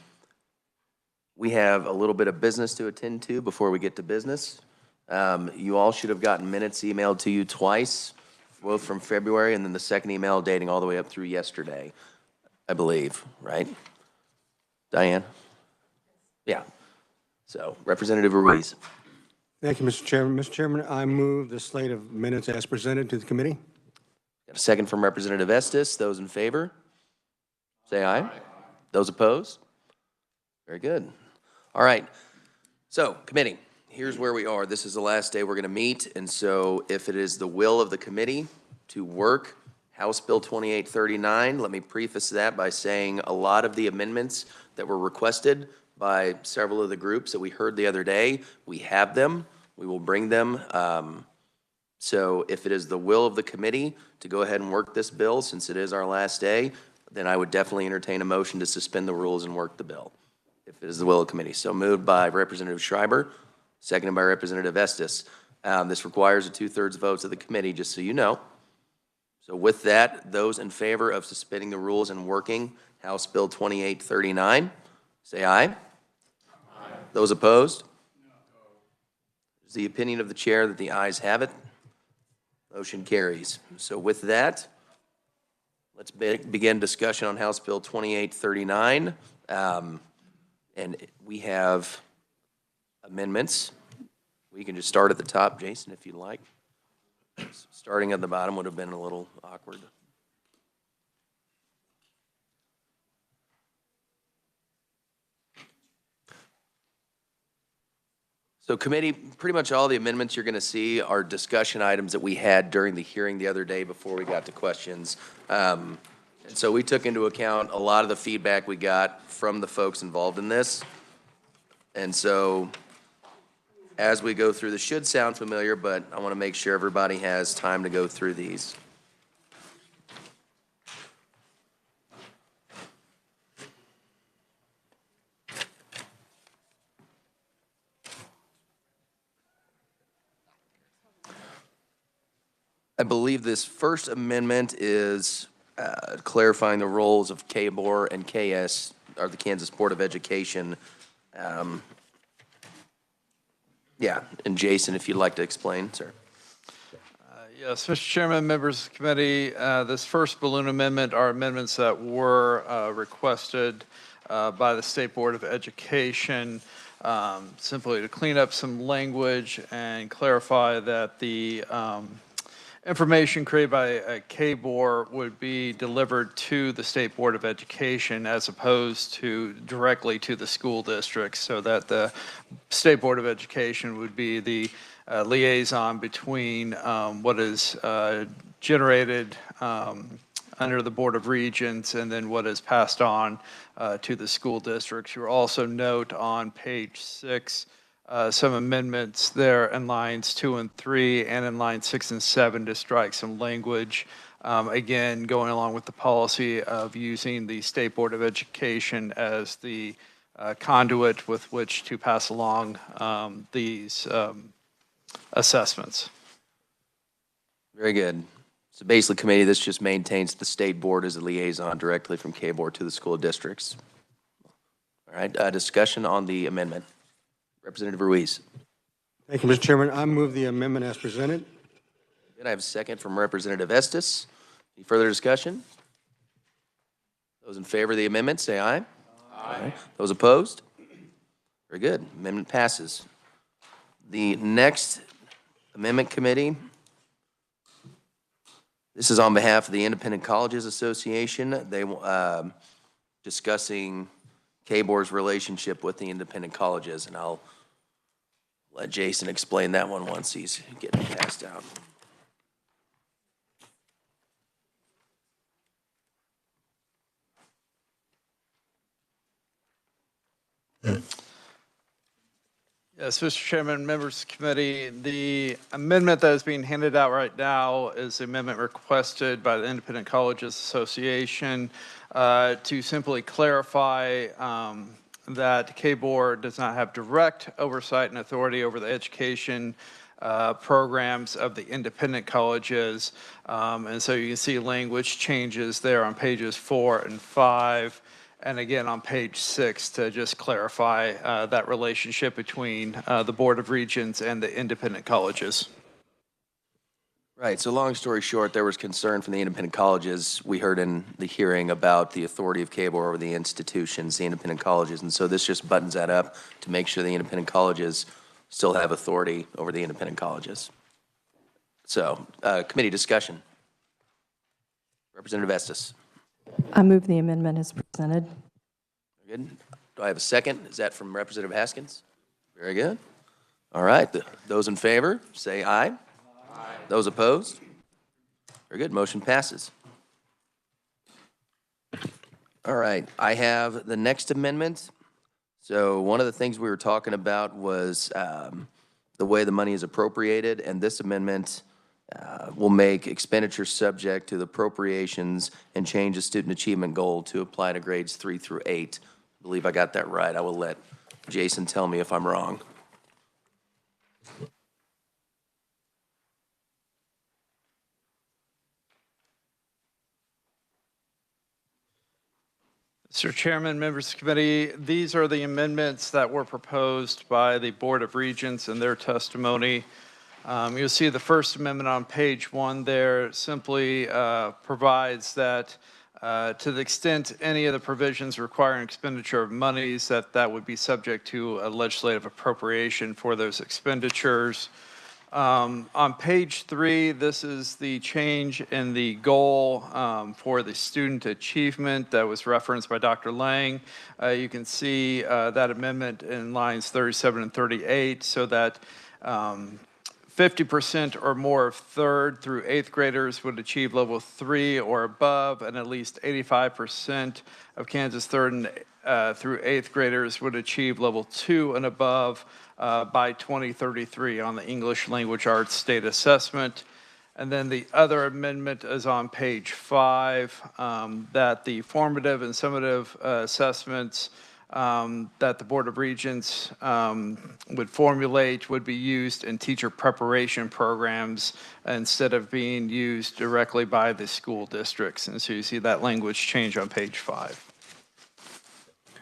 We have a little bit of business to attend to before we get to business. You all should have gotten minutes emailed to you twice, both from February and then the second email dating all the way up through yesterday, I believe, right? Diane? Yeah. So, Representative Ruiz. Thank you, Mr. Chairman. Mr. Chairman, I move the slate of minutes as presented to the committee. Got a second from Representative Estes. Those in favor? Say aye. Those opposed? Very good. All right. So, committee, here's where we are. This is the last day we're going to meet, and so if it is the will of the committee to work House Bill 2839, let me preface that by saying a lot of the amendments that were requested by several of the groups that we heard the other day, we have them. We will bring them. So if it is the will of the committee to go ahead and work this bill, since it is our last day, then I would definitely entertain a motion to suspend the rules and work the bill, if it is the will of the committee. So moved by Representative Schreiber, seconded by Representative Estes. This requires a 2/3 votes of the committee, just so you know. So with that, those in favor of suspending the rules and working House Bill 2839, say aye. Aye. Those opposed? No. It's the opinion of the chair that the ayes have it. Motion carries. So with that, let's begin discussion on House Bill 2839. And we have amendments. We can just start at the top, Jason, if you'd like. Starting at the bottom would have been a little awkward. So committee, pretty much all the amendments you're going to see are discussion items that we had during the hearing the other day before we got to questions. And so we took into account a lot of the feedback we got from the folks involved in this. And so as we go through, this should sound familiar, but I want to make sure everybody has time to go through these. I believe this first amendment is clarifying the roles of KBOR and KS, or the Kansas Board of Education. Yeah, and Jason, if you'd like to explain, sir. Yes, Mr. Chairman, members of the committee, this first balloon amendment are amendments that were requested by the State Board of Education, simply to clean up some language and clarify that the information created by KBOR would be delivered to the State Board of Education as opposed to directly to the school districts, so that the State Board of Education would be the liaison between what is generated under the Board of Regents and then what is passed on to the school districts. You'll also note on page 6 some amendments there in lines 2 and 3 and in lines 6 and 7 to strike some language. Again, going along with the policy of using the State Board of Education as the conduit with which to pass along these assessments. Very good. So basically, committee, this just maintains the state board as a liaison directly from KBOR to the school districts. All right, discussion on the amendment. Representative Ruiz. Thank you, Mr. Chairman. I move the amendment as presented. Good. I have a second from Representative Estes. Any further discussion? Those in favor of the amendment, say aye. Aye. Those opposed? Very good. Amendment passes. The next amendment committee, this is on behalf of the Independent Colleges Association. They discussing KBOR's relationship with the independent colleges, and I'll let Jason explain that one once he's getting passed out. Yes, Mr. Chairman, members of the committee, the amendment that is being handed out right now is the amendment requested by the Independent Colleges Association to simply clarify that KBOR does not have direct oversight and authority over the education programs of the independent colleges. And so you can see language changes there on pages 4 and 5. And again, on page 6 to just clarify that relationship between the Board of Regents and the independent colleges. Right, so long story short, there was concern from the independent colleges. We heard in the hearing about the authority of KBOR over the institutions, the independent colleges, and so this just buttons that up to make sure the independent colleges still have authority over the independent colleges. So, committee discussion. Representative Estes. I move the amendment as presented. Very good. Do I have a second? Is that from Representative Haskins? Very good. All right, those in favor, say aye. Aye. Those opposed? Very good, motion passes. All right, I have the next amendment. So one of the things we were talking about was the way the money is appropriated, and this amendment will make expenditures subject to the appropriations and change the student achievement goal to apply to grades 3 through 8. I believe I got that right. I will let Jason tell me if I'm wrong. Mr. Chairman, members of the committee, these are the amendments that were proposed by the Board of Regents in their testimony. You'll see the first amendment on page 1 there simply provides that To the extent any of the provisions requiring expenditure of monies, that would be subject to a legislative appropriation for those expenditures. On page 3, this is the change in the goal for the student achievement that was referenced by Dr. Lang. You can see that amendment in lines 37 and 38, so that 50% or more of 3rd through 8th graders would achieve level 3 or above, and at least 85% of Kansas 3rd through 8th graders would achieve level 2 and above by 2033 on the English Language Arts State Assessment. And then the other amendment is on page 5, that the formative and summative assessments that the Board of Regents would formulate would be used in teacher preparation programs instead of being used directly by the school districts. And so you see that language change on page 5.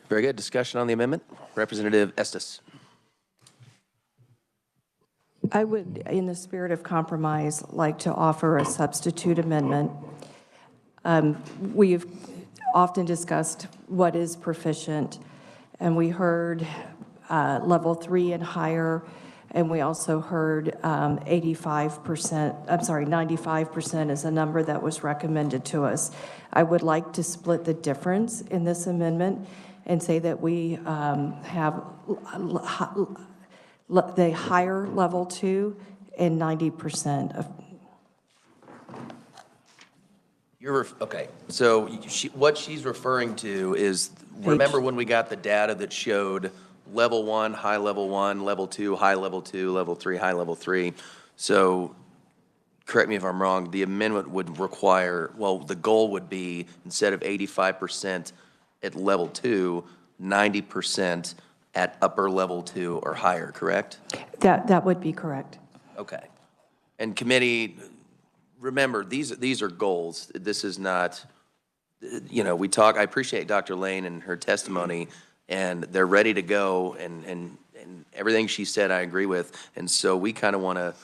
Very good. Discussion on the amendment. Representative Estes. I would, in the spirit of compromise, like to offer a substitute amendment. We've often discussed what is proficient, and we heard level 3 and higher, and we also heard 95% is a number that was recommended to us. I would like to split the difference in this amendment and say that we have the higher level 2 and 90% of. Okay, so what she's referring to is, remember when we got the data that showed level 1, high level 1, level 2, high level 2, level 3, high level 3. So correct me if I'm wrong, the amendment would require, well, the goal would be instead of 85% at level 2, 90% at upper level 2 or higher, correct? That would be correct. Okay. And committee, remember, these are goals. This is not, we talk, I appreciate Dr. Lane and her testimony, and they're ready to go, and everything she said I agree with. And so we kind of want to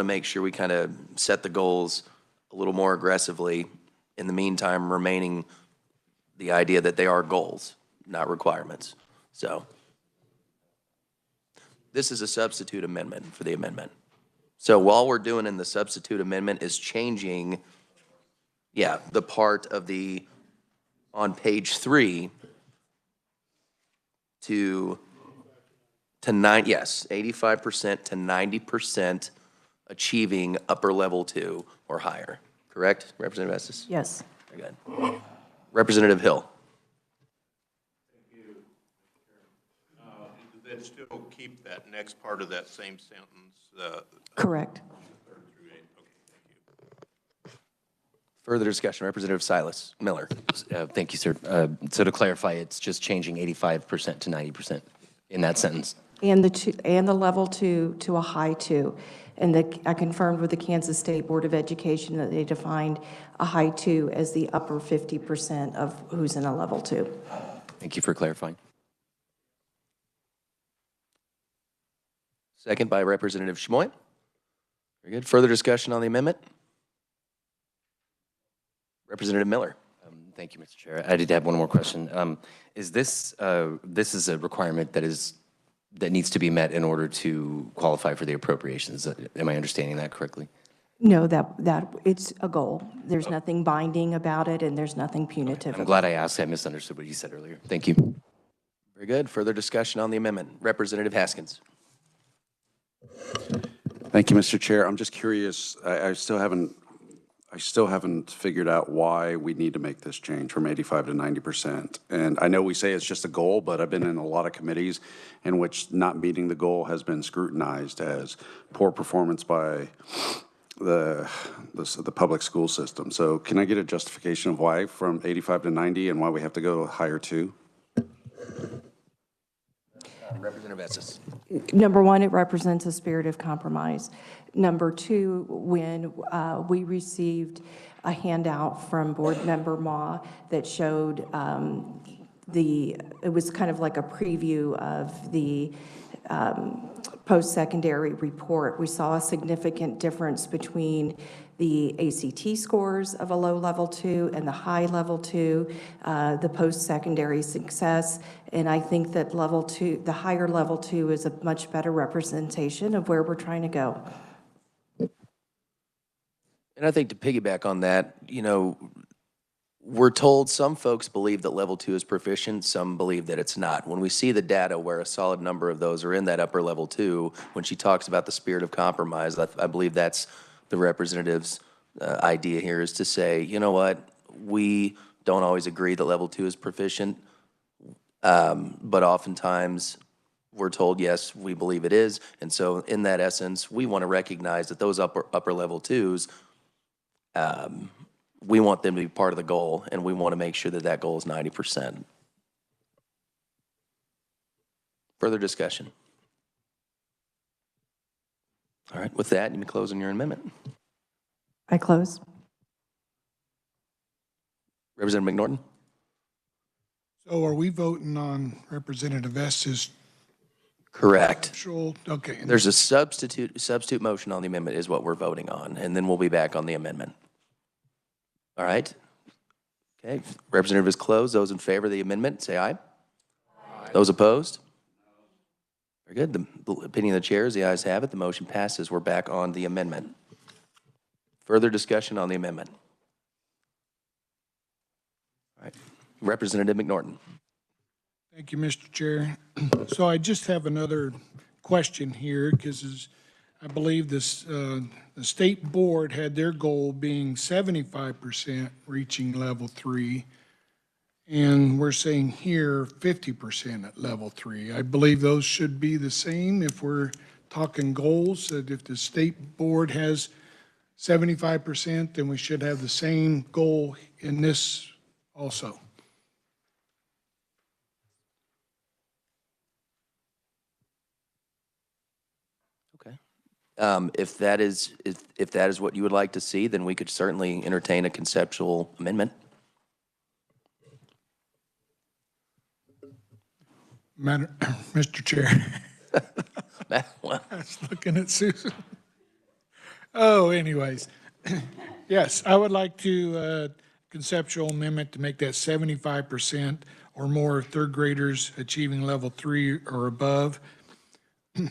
make sure we kind of set the goals a little more aggressively, in the meantime remaining the idea that they are goals, not requirements. So this is a substitute amendment for the amendment. So all we're doing in the substitute amendment is changing, the part of on page 3 to 85% to 90% achieving upper level 2 or higher. Correct, Representative Estes? Yes. Very good. Representative Hill. Then still keep that next part of that same sentence. Correct. Further discussion, Representative Silas Miller. Thank you, sir. So to clarify, it's just changing 85% to 90% in that sentence. And the level 2 to a high 2. And I confirmed with the Kansas State Board of Education that they defined a high 2 as the upper 50% of who's in a level 2. Thank you for clarifying. Second by Representative Schmoy. Very good. Further discussion on the amendment? Representative Miller. Thank you, Mr. Chair. I did have one more question. Is this is a requirement that needs to be met in order to qualify for the appropriations? Am I understanding that correctly? No, that it's a goal. There's nothing binding about it, and there's nothing punitive. I'm glad I asked. I misunderstood what you said earlier. Thank you. Very good. Further discussion on the amendment. Representative Haskins. Thank you, Mr. Chair. I'm just curious, I still haven't figured out why we need to make this change from 85 to 90%. And I know we say it's just a goal, but I've been in a lot of committees in which not meeting the goal has been scrutinized as poor performance by the public school system. So can I get a justification of why from 85 to 90 and why we have to go higher too? Representative Estes. Number one, it represents a spirit of compromise. Number two, when we received a handout from Board Member Ma that showed it was kind of like a preview of the post-secondary report. We saw a significant difference between the ACT scores of a low level 2 and the high level 2, the post-secondary success. And I think that level 2, the higher level 2 is a much better representation of where we're trying to go. And I think to piggyback on that, you know, we're told some folks believe that level 2 is proficient, some believe that it's not. When we see the data where a solid number of those are in that upper level 2, when she talks about the spirit of compromise, I believe that's the representative's idea here, is to say, you know what, we don't always agree that level 2 is proficient, but oftentimes we're told, yes, we believe it is. And so in that essence, we want to recognize that those upper level 2s, we want them to be part of the goal, and we want to make sure that that goal is 90%. Further discussion? All right, with that, you may close on your amendment. I close. Representative McNorton? So are we voting on Representative Estes? Correct. Okay. There's a substitute motion on the amendment is what we're voting on, and then we'll be back on the amendment. All right. Okay, representative is closed. Those in favor of the amendment, say aye. Aye. Those opposed? Very good. The opinion of the chair is the ayes have it. The motion passes. We're back on the amendment. Further discussion on the amendment? All right. Representative McNorton. Thank you, Mr. Chair. So I just have another question here, because I believe this, the state board had their goal being 75% reaching level 3, and we're saying here 50% at level 3. I believe those should be the same if we're talking goals, that if the state board has 75%, then we should have the same goal in this also. If that is what you would like to see, then we could certainly entertain a conceptual amendment. Mr. Chair. I was looking at Susan. Oh, anyways. Yes, I would like to conceptual amendment to make that 75% or more of third graders achieving level 3 or above.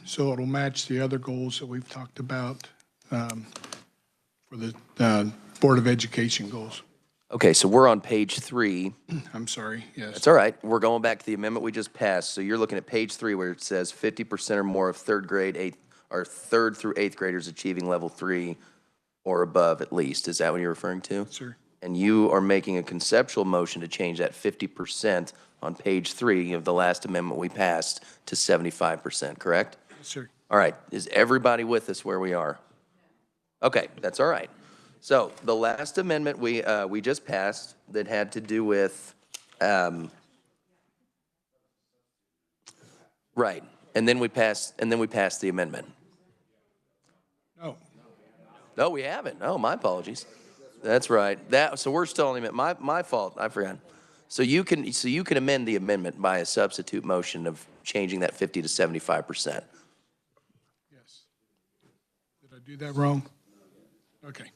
So it'll match the other goals that we've talked about for the Board of Education goals. Okay, so we're on page 3. I'm sorry, yes. That's all right. We're going back to the amendment we just passed. So you're looking at page 3 where it says 50% or more of third through eighth graders achieving level 3 or above at least. Is that what you're referring to? Sir. And you are making a conceptual motion to change that 50% on page 3 of the last amendment we passed to 75%, correct? Yes, sir. All right. Is everybody with us where we are? Okay, that's all right. So the last amendment we just passed that had to do with, right, and then we passed the amendment. No. No, we haven't. Oh, my apologies. That's right. So we're still on the amendment. My fault. I forgot. So you can amend the amendment by a substitute motion of changing that 50 to 75%. Yes. Did I do that wrong? Okay.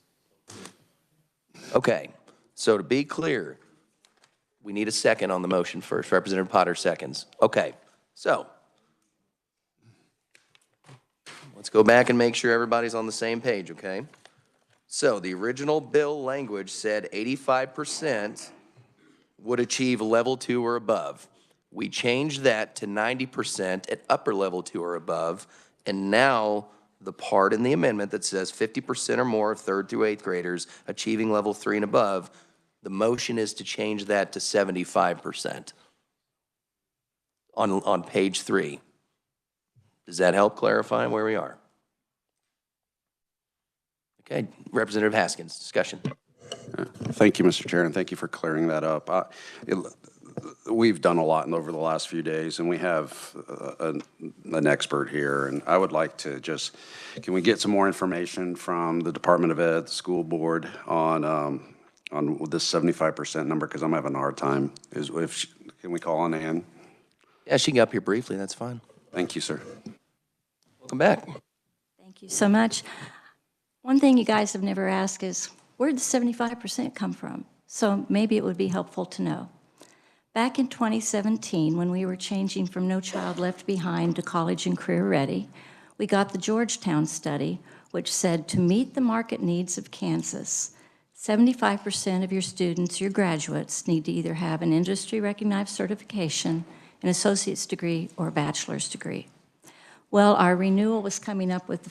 Okay. So to be clear, we need a second on the motion first. Representative Potter seconds. Okay. So let's go back and make sure everybody's on the same page, okay? So the original bill language said 85% would achieve level 2 or above. We changed that to 90% at upper level 2 or above, and now the part in the amendment that says 50% or more of third through eighth graders achieving level 3 and above, the motion is to change that to 75% on page 3. Does that help clarify where we are? Okay, Representative Haskins, discussion. Thank you, Mr. Chair, and thank you for clearing that up. We've done a lot over the last few days, and we have an expert here, and I would like to just, can we get some more information from the Department of Ed, the school board on this 75% number, because I'm having a hard time. Can we call on Ann? Yeah, she can get up here briefly, that's fine. Thank you, sir. Welcome back. Thank you so much. One thing you guys have never asked is, where did the 75% come from? So maybe it would be helpful to know. Back in 2017, when we were changing from No Child Left Behind to College and Career Ready, we got the Georgetown study, which said to meet the market needs of Kansas, 75% of your students, your graduates, need to either have an industry-recognized certification, an associate's degree, or a bachelor's degree. Well, our renewal was coming up with the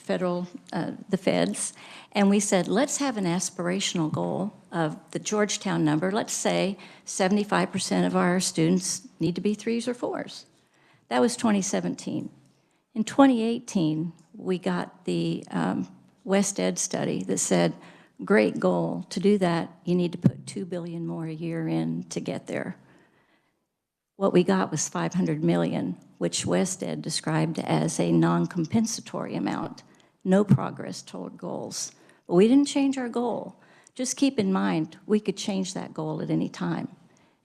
feds, and we said, let's have an aspirational goal of the Georgetown number. Let's say 75% of our students need to be 3s or 4s. That was 2017. In 2018, we got the West Ed study that said, great goal. To do that, you need to put $2 billion more a year in to get there. What we got was $500 million, which West Ed described as a non-compensatory amount, no progress toward goals. But we didn't change our goal. Just keep in mind, we could change that goal at any time.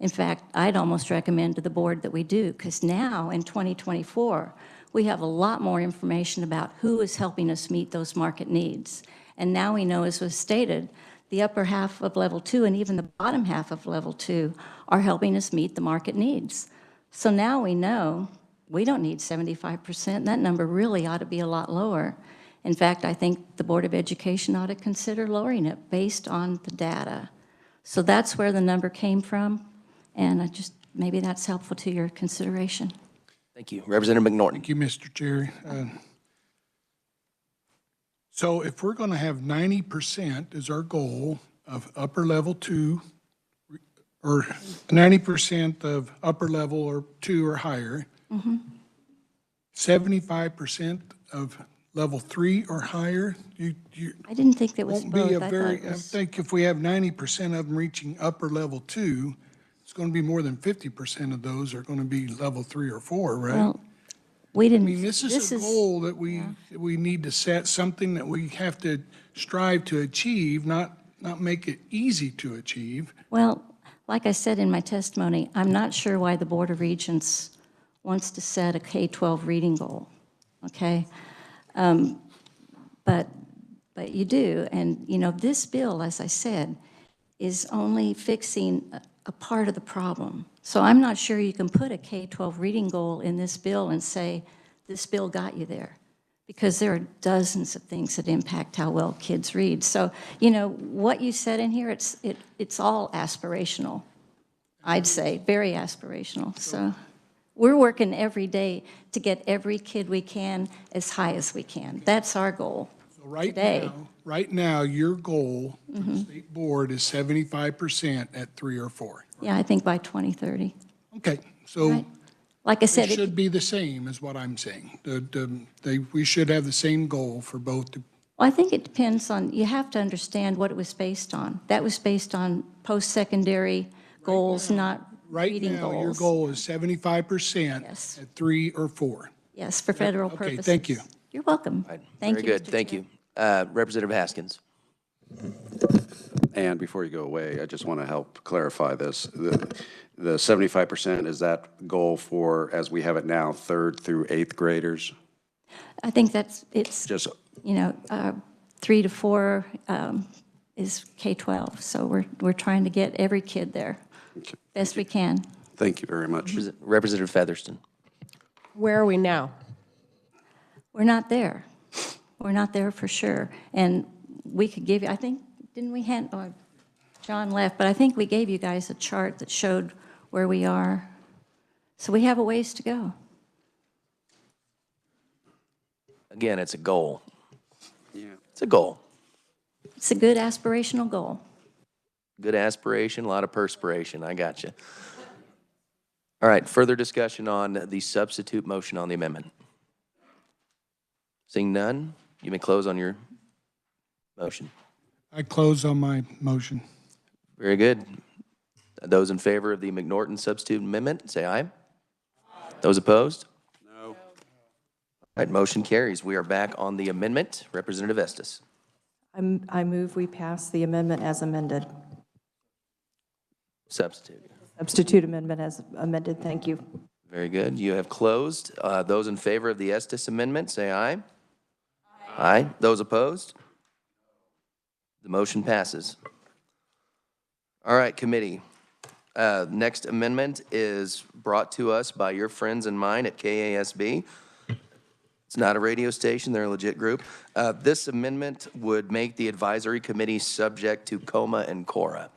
In fact, I'd almost recommend to the board that we do, because now in 2024, we have a lot more information about who is helping us meet those market needs. And now we know, as was stated, the upper half of level 2 and even the bottom half of level 2 are helping us meet the market needs. So now we know we don't need 75%. That number really ought to be a lot lower. In fact, I think the Board of Education ought to consider lowering it based on the data. So that's where the number came from, and maybe that's helpful to your consideration. Thank you. Representative McNorton. Thank you, Mr. Chair. So if we're going to have 90% as our goal of upper level 2, or 90% of upper level or 2 or higher, 75% of level 3 or higher, I didn't think that was won't be both. I think if we have 90% of them reaching upper level 2, it's going to be more than 50% of those are going to be level 3 or 4, right? Well, we didn't. I mean, this is a goal that we need to set, something that we have to strive to achieve, not make it easy to achieve. Well, like I said in my testimony, I'm not sure why the Board of Regents wants to set a K-12 reading goal, okay? But you do, and you know, this bill, as I said, is only fixing a part of the problem. So I'm not sure you can put a K-12 reading goal in this bill and say, this bill got you there, because there are dozens of things that impact how well kids read. So, you know, what you said in here, it's all aspirational, I'd say, very aspirational. So we're working every day to get every kid we can as high as we can. That's our goal today. Right now, your goal for the state board is 75% at 3 or 4. Yeah, I think by 2030. Okay, so Right. Like I said, it should be the same, is what I'm saying. We should have the same goal for both. Well, I think it depends on, you have to understand what it was based on. That was based on post-secondary goals, not reading Right now, goals. your goal is 75% Yes. at 3 or 4. Yes, for federal Okay, purposes. thank you. You're welcome. Thank you, Very good. Mr. Thank Chair. you. Representative Haskins. And before you go away, I just want to help clarify this. The 75%, is that goal for, as we have it now, 3rd through 8th graders? I think it's, Just, you know, 3 to 4 is K-12. So we're trying to get every kid there best we can. thank you very much. Representative Featherston. Where are we now? We're not there. We're not there for sure. And we could give you, I think, didn't we John left, but I think we gave you guys a chart that showed where we are. So we have a ways to go. Again, it's a goal. Yeah. It's a goal. It's a good aspirational goal. Good aspiration, a lot of perspiration. I got you. All right, further discussion on the substitute motion on the amendment. Seeing none, you may close on your motion. I close on my motion. Very good. Those in favor of the McNorton substitute amendment, say aye. Those opposed? No. All right, motion carries. We are back on the amendment. Representative Estes. I move we pass the amendment as amended. Substitute. Substitute amendment as amended, thank you. Very good. You have closed. Those in favor of the Estes amendment, say aye. Aye. Those opposed? The motion passes. All right, committee. Next amendment is brought to us by your friends and mine at KASB. It's not a radio station, they're a legit group. This amendment would make the advisory committee subject to COMA and CORA.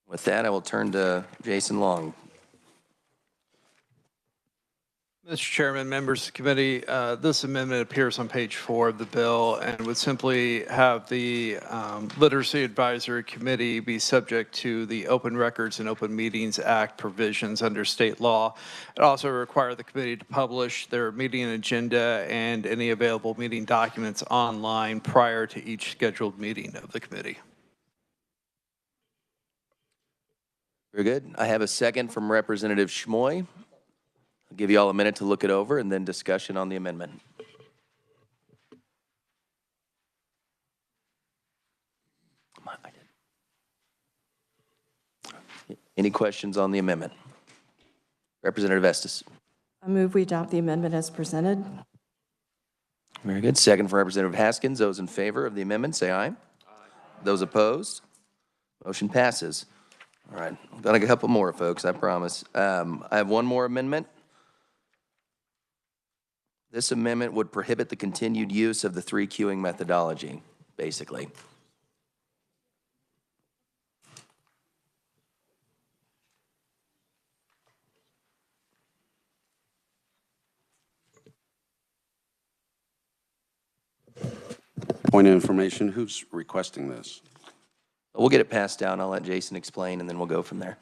With that, I will turn to Jason Long. Mr. Chairman, members of the committee, this amendment appears on page 4 of the bill and would simply have the Literacy Advisory Committee be subject to the Open Records and Open Meetings Act provisions under state law. It also requires the committee to publish their meeting agenda and any available meeting documents online prior to each scheduled meeting of the committee. Very good. I have a second from Representative Schmoy. I'll give you all a minute to look it over and then discussion on the amendment. Any questions on the amendment? Representative Estes. I move we adopt the amendment as presented. Very good. Second from Representative Haskins. Those in favor of the amendment, say aye. Aye. Those opposed? Motion passes. All right. I've got a couple more, folks, I promise. I have one more amendment. This amendment would prohibit the continued use of the 3 queuing methodology, basically. Point of information, who's requesting this? We'll get it passed down. I'll let Jason explain, and then we'll go from there.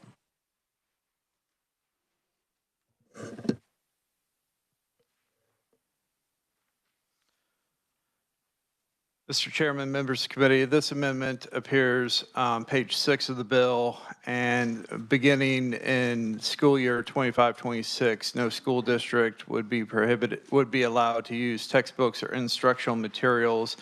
Mr. Chairman, members of the committee, this amendment appears on page 6 of the bill, and beginning in school year 25-26, no school district would be allowed to use textbooks or instructional materials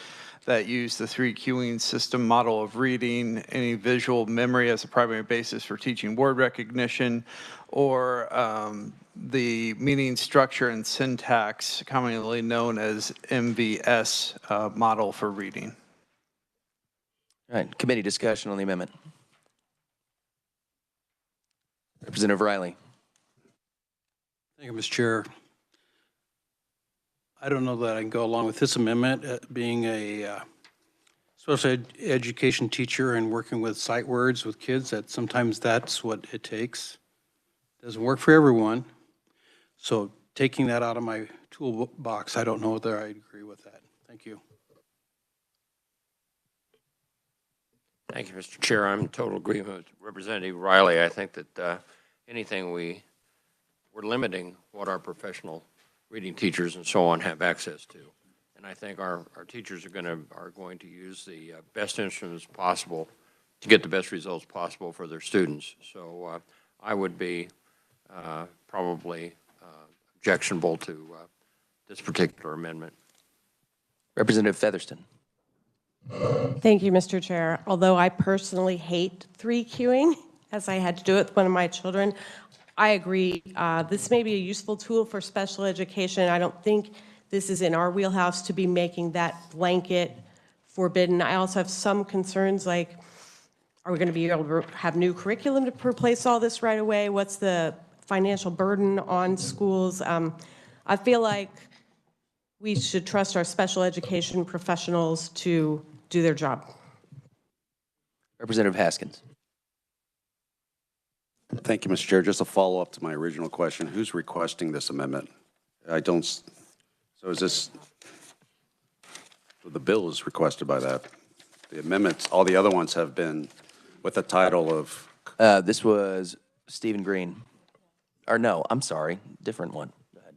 that use the 3 queuing system model of reading, any visual memory as a primary basis for teaching word recognition, or the meaning, structure, and syntax, commonly known as MVS model for reading. All right, committee discussion on the amendment. Representative Riley. Thank you, Mr. Chair. I don't know that I can go along with this amendment. Being a special education teacher and working with sight words with kids, that sometimes that's what it takes. Doesn't work for everyone. So taking that out of my toolbox, I don't know whether I agree with that. Thank you. Thank you, Mr. Chair. I'm in total agreement with Representative Riley. I think that anything we're limiting what our professional reading teachers and so on have access to. And I think our teachers are going to use the best instruments possible to get the best results possible for their students. So I would be probably objectionable to this particular amendment. Representative Featherston. Thank you, Mr. Chair. Although I personally hate 3 queuing, as I had to do it with one of my children, I agree. This may be a useful tool for special education. I don't think this is in our wheelhouse to be making that blanket forbidden. I also have some concerns, like, are we going to be able to have new curriculum to replace all this right away? What's the financial burden on schools? I feel like we should trust our special education professionals to do their job. Representative Haskins. Thank you, Mr. Chair. Just a follow-up to my original question. Who's requesting this amendment? So is this, the bill is requested by that. The amendments, all the other ones have been with the title of. This was Stephen Green. Or no, I'm sorry, different one. Go ahead.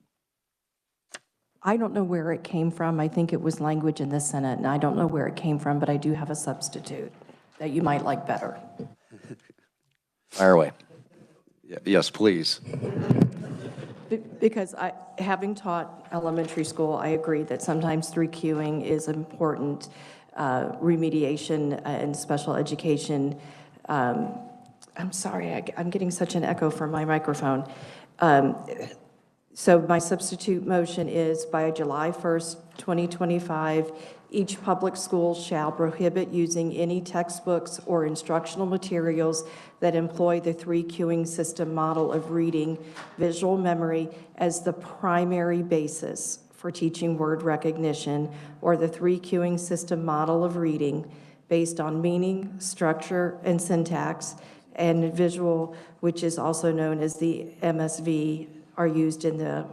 I don't know where it came from. I think it was language in the Senate, and I don't know where it came from, but I do have a substitute that you might like better. Fire away. Yes, please. Because having taught elementary school, I agree that sometimes 3Qing is important. Remediation and special education. I'm sorry, I'm getting such an echo from my microphone. So my substitute motion is by July 1st, 2025, each public school shall prohibit using any textbooks or instructional materials that employ the 3Qing system model of reading, visual memory as the primary basis for teaching word recognition, or the 3Qing system model of reading based on meaning, structure, and syntax, and visual, which is also known as the MSV, are used in the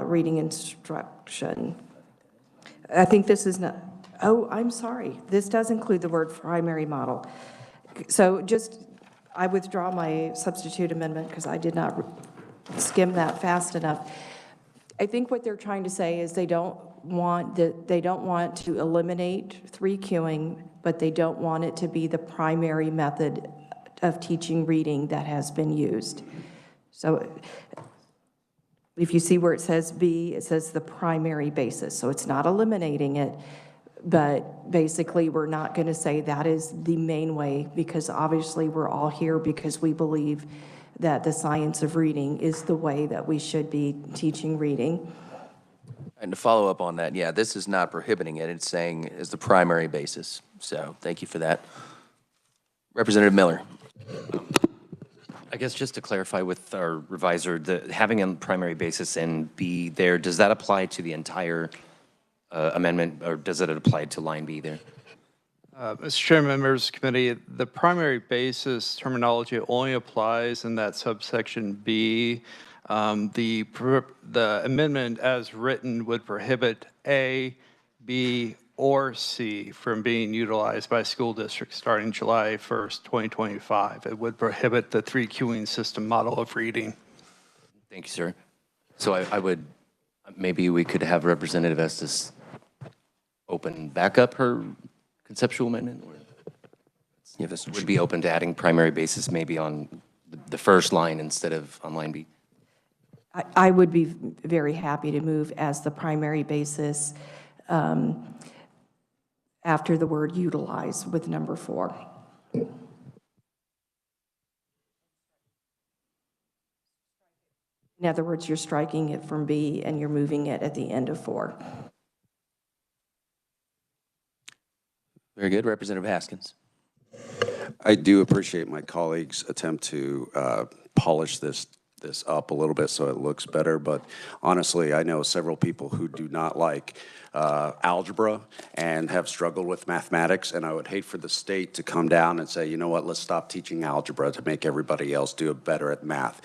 reading instruction. I think this is not, oh, I'm sorry. This does include the word primary model. So I withdraw my substitute amendment because I did not skim that fast enough. I think what they're trying to say is they don't want to eliminate 3Qing, but they don't want it to be the primary method of teaching reading that has been used. So if you see where it says B, it says the primary basis. So it's not eliminating it, but basically we're not going to say that is the main way, because obviously we're all here because we believe that the science of reading is the way that we should be teaching reading. And to follow up on that, yeah, this is not prohibiting it. It's saying is the primary basis. So thank you for that. Representative Miller. I guess just to clarify with our revisor, having a primary basis in B there, does that apply to the entire amendment, or does it apply to line B there? Mr. Chairman, members of the committee, the primary basis terminology only applies in that subsection B. The amendment as written would prohibit A, B, or C from being utilized by school districts starting July 1st, 2025. It would prohibit the 3Qing system model of reading. Thank you, sir. So I would, maybe we could have Representative Estes open back up her conceptual amendment? Or would be open to adding primary basis maybe on the first line instead of on line B? I would be very happy to move as the primary basis after the word utilize with number 4. In other words, you're striking it from B and you're moving it at the end of 4. Very good. Representative Haskins. I do appreciate my colleagues' attempt to polish this up a little bit so it looks better, but honestly, I know several people who do not like algebra and have struggled with mathematics, and I would hate for the state to come down and say, you know what, let's stop teaching algebra to make everybody else do better at math.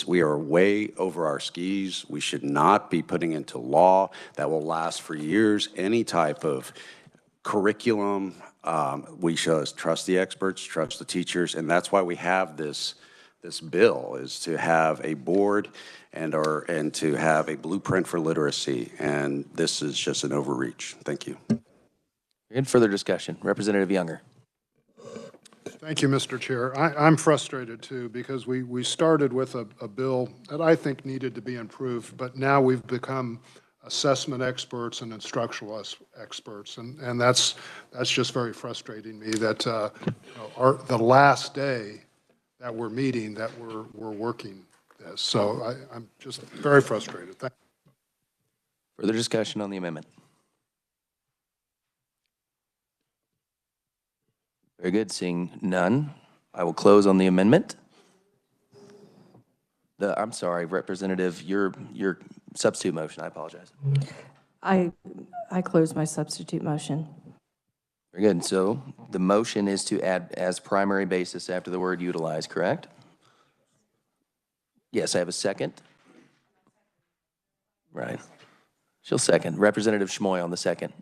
We are way over our skis. We should not be putting into law that will last for years any type of curriculum. We should trust the experts, trust the teachers, and that's why we have this bill, is to have a board and to have a blueprint for literacy, and this is just an overreach. Thank you. In further discussion, Representative Younger. Thank you, Mr. Chair. I'm frustrated too, because we started with a bill that I think needed to be improved, but now we've become assessment experts and instructional experts, and that's just very frustrating me that the last day that we're meeting, that we're working this. So I'm just very frustrated. Thank you. Further discussion on the amendment. Very good. Seeing none, I will close on the amendment. I'm sorry, Representative, your substitute motion. I apologize. I close my substitute motion. Very good. So the motion is to add as primary basis after the word utilize, correct? Yes, I have a second. Right. She'll second. Representative Schmoy on the second.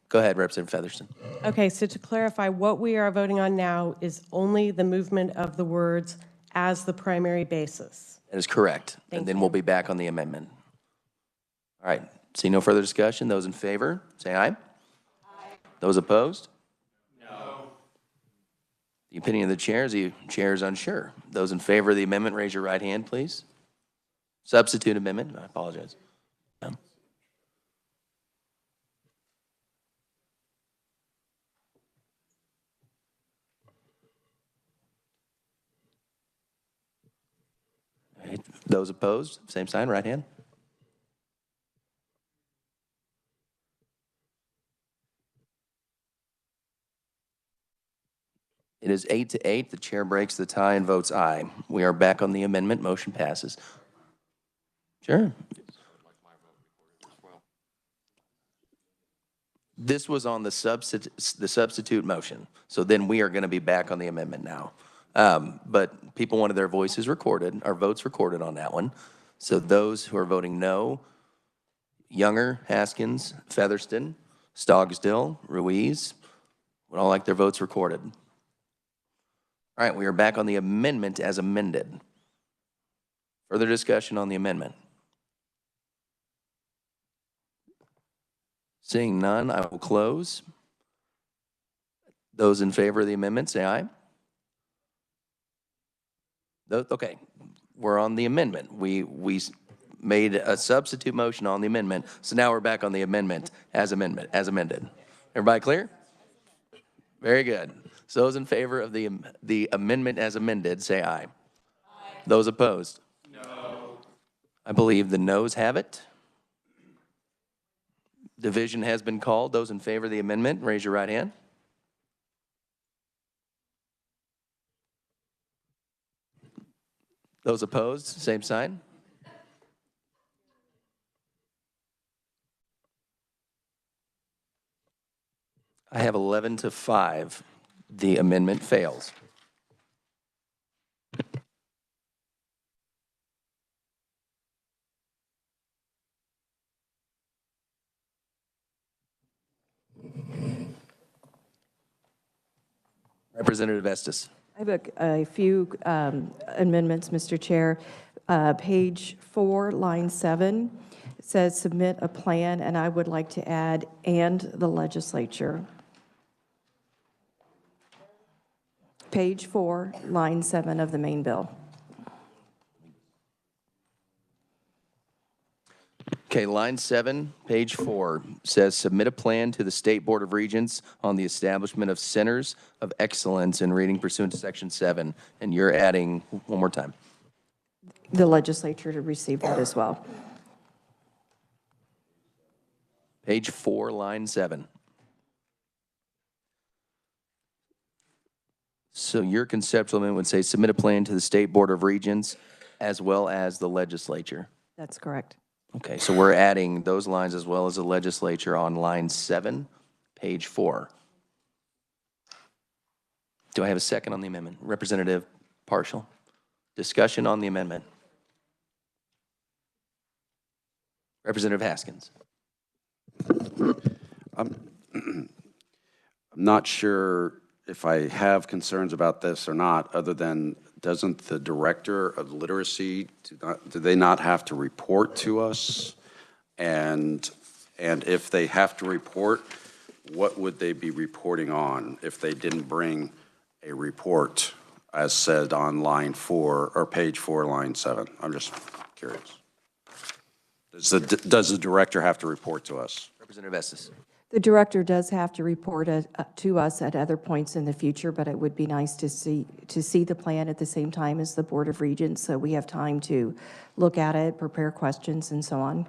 Go ahead, Representative Featherston. Okay, so to clarify, what we are voting on now is only the movement of the words as the primary basis. That is correct. And then we'll be back on the amendment. All right. See no further discussion. Those in favor, say aye. Aye. Those opposed? No. The opinion of the chair is unsure. Those in favor of the amendment, raise your right hand, please. Substitute amendment, I apologize. All right. Those opposed, same sign, right hand. It is 8-8. The chair breaks the tie and votes aye. We are back on the amendment. Motion passes. Sure. This was on the substitute motion. So then we are going to be back on the amendment now. But people wanted their voices recorded, our votes recorded on that one. So those who are voting no, Younger, Haskins, Featherston, Stogsdill, Ruiz, would all like their votes recorded. All right, we are back on the amendment as amended. Further discussion on the amendment? Seeing none, I will close. Those in favor of the amendment, say aye. Okay, we're on the amendment. We made a substitute motion on the amendment, so now we're back on the amendment as amended. Everybody clear? Very good. So those in favor of the amendment as amended, say aye. Aye. Those opposed? No. I believe the noes have it. Division has been called. Those in favor of the amendment, raise your right hand. Those opposed, same sign. I have 11-5. The amendment fails. Representative Estes. I have a few amendments, Mr. Chair. Page 4, line 7, says submit a plan, and I would like to add "and the legislature." Page 4, line 7 of the main bill. Okay, line 7, page 4, says submit a plan to the State Board of Regents on the establishment of centers of excellence in reading pursuant to Section 7. And you're adding, one more time. The legislature to receive that as well. Page 4, line 7. So your conceptual amendment would say submit a plan to the State Board of Regents as well as the legislature. That's correct. Okay, so we're adding those lines as well as the legislature on line 7, page 4. Do I have a second on the amendment? Representative Partial. Discussion on the amendment. Representative Haskins. I'm not sure if I have concerns about this or not, other than doesn't the director of literacy, do they not have to report to us? And if they have to report, what would they be reporting on if they didn't bring a report as said on line 4 or page 4, line 7? I'm just curious. Does the director have to report to us? Representative Estes. The director does have to report to us at other points in the future, but it would be nice to see the plan at the same time as the Board of Regents, so we have time to look at it, prepare questions, and so on.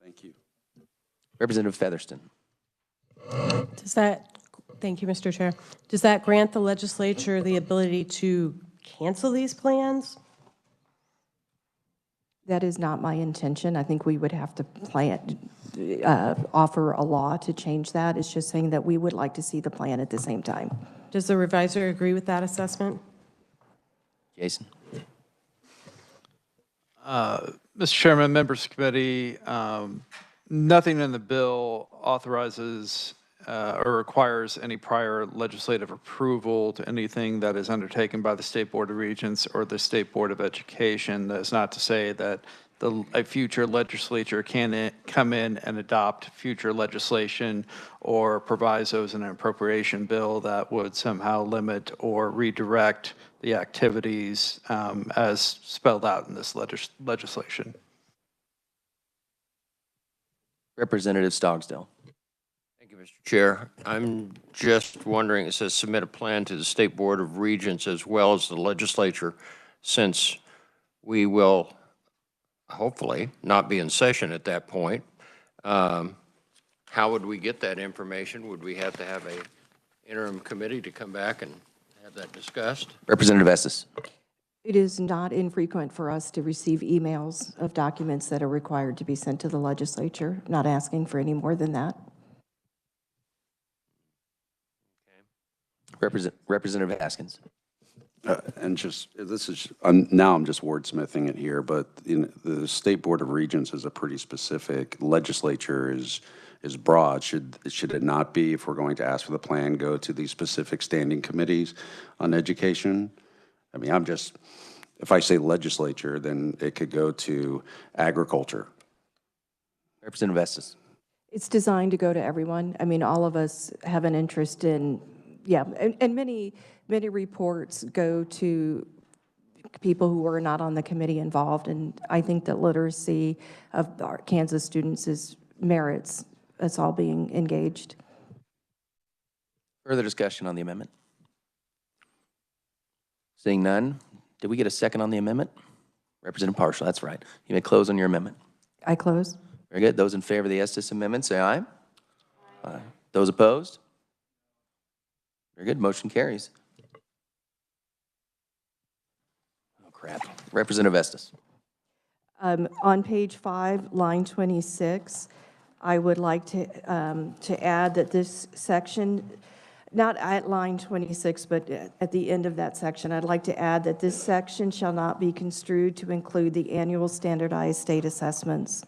Thank you. Representative Featherston. Thank you, Mr. Chair. Does that grant the legislature the ability to cancel these plans? That is not my intention. I think we would have to offer a law to change that. It's just saying that we would like to see the plan at the same time. Does the revisor agree with that assessment? Jason. Mr. Chairman, members of the committee, nothing in the bill authorizes or requires any prior legislative approval to anything that is undertaken by the State Board of Regents or the State Board of Education. That is not to say that a future legislature can come in and adopt future legislation or provisos in an appropriation bill that would somehow limit or redirect the activities as spelled out in this legislation. Representative Stogsdill. Thank you, Mr. Chair. I'm just wondering, it says submit a plan to the State Board of Regents as well as the legislature, since we will hopefully not be in session at that point. How would we get that information? Would we have to have a interim committee to come back and have that discussed? Representative Estes. It is not infrequent for us to receive emails of documents that are required to be sent to the legislature, not asking for any more than that. Representative Haskins. And just, this is, now I'm just wordsmithing it here, but the State Board of Regents is a pretty specific, legislature is broad. Should it not be, if we're going to ask for the plan, go to these specific standing committees on education? I mean, if I say legislature, then it could go to agriculture. Representative Estes. It's designed to go to everyone. I mean, all of us have an interest in, yeah, and many reports go to people who are not on the committee involved, and I think that literacy of our Kansas students merits us all being engaged. Further discussion on the amendment? Seeing none, did we get a second on the amendment? Representative Partial, that's right. You may close on your amendment. I close. Very good. Those in favor of the Estes amendment, say aye. Aye. Those opposed? Very good. Motion carries. Oh, crap. Representative Estes. On page 5, line 26, I would like to add that this section, not at line 26, but at the end of that section, I'd like to add that this section shall not be construed to include the annual standardized state assessments.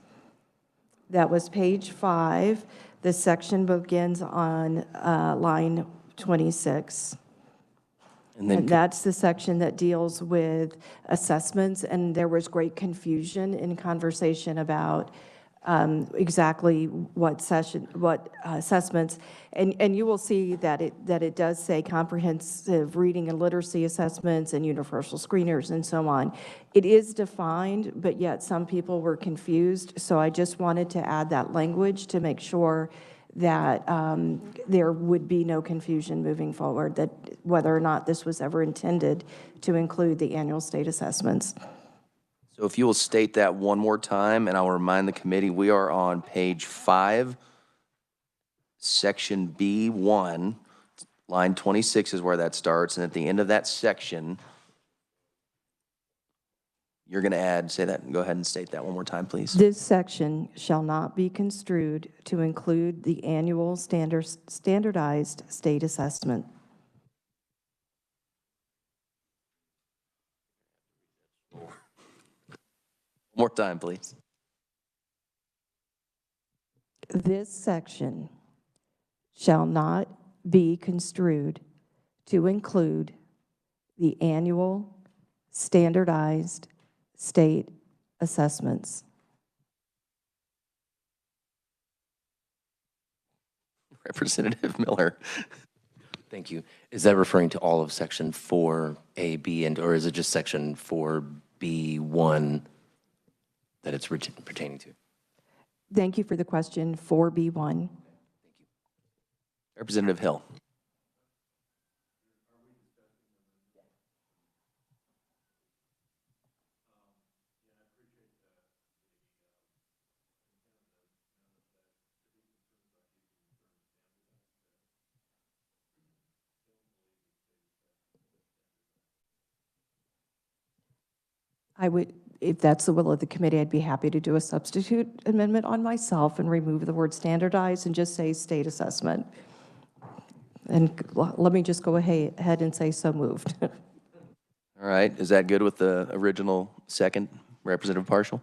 That was page 5. This section begins on line 26. And that's the section that deals with assessments, and there was great confusion in conversation about exactly what assessments, and you will see that it does say comprehensive reading and literacy assessments and universal screeners and so on. It is defined, but yet some people were confused, so I just wanted to add that language to make sure that there would be no confusion moving forward, that whether or not this was ever intended to include the annual state assessments. So if you will state that one more time, and I'll remind the committee, we are on page 5, section B1, line 26 is where that starts, and at the end of that section, you're going to add, say that, and go ahead and state that one more time, please. This section shall not be construed to include the annual standardized state assessment. More time, please. This section shall not be construed to include the annual standardized state assessments. Representative Miller. Thank you. Is that referring to all of section 4A, B, or is it just section 4B1 that it's pertaining to? Thank you for the question. 4B1. Thank you. Representative Hill. I would, if that's the will of the committee, I'd be happy to do a substitute amendment on myself and remove the word standardized and just say state assessment. And let me just go ahead and say so moved. All right. Is that good with the original second, Representative Partial?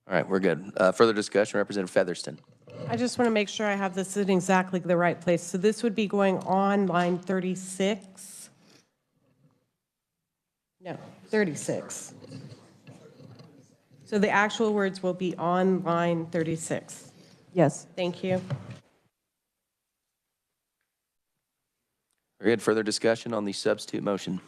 All right, we're good. Further discussion, Representative Featherston. I just want to make sure I have this in exactly the right place. So this would be going on line 36. No, 36. So the actual words will be on line 36. Yes. Thank you. Very good. Further discussion on the substitute motion?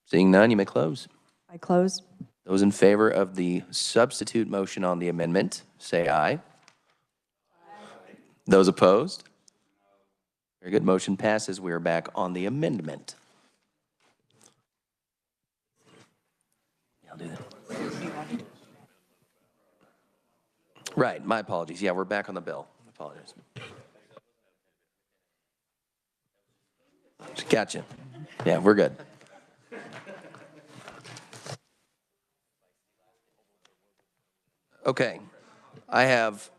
Seeing none, you may close. I close. Those in favor of the substitute motion on the amendment, say aye. Those opposed? Very good. Motion passes. We are back on the amendment. Yeah, I'll do that. Right. My apologies. Yeah, we're back on the bill. I apologize. Gotcha. Yeah, we're good. Okay. I have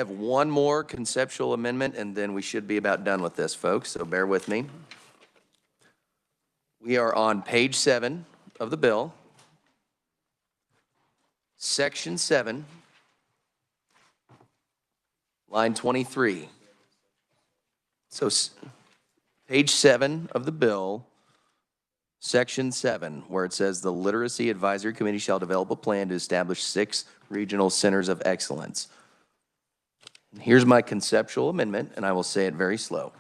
one more conceptual amendment, and then we should be about done with this, folks, so bear with me. We are on page 7 of the bill, section 7, line 23. So page 7 of the bill, section 7, where it says the Literacy Advisory Committee shall develop a plan to establish 6 regional centers of excellence. And here's my conceptual amendment, and I will say it very slow.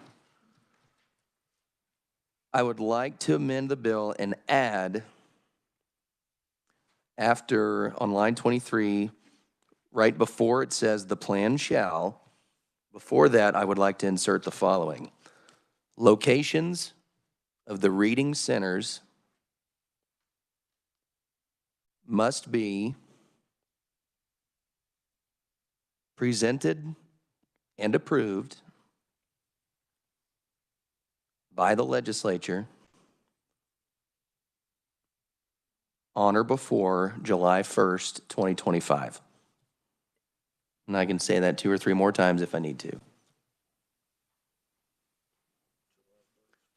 I would like to amend the bill and add, after, on line 23, right before it says the plan shall, before that, I would like to insert the following. Locations of the reading centers must be presented and approved by the legislature on or before July 1st, 2025. And I can say that 2 or 3 more times if I need to.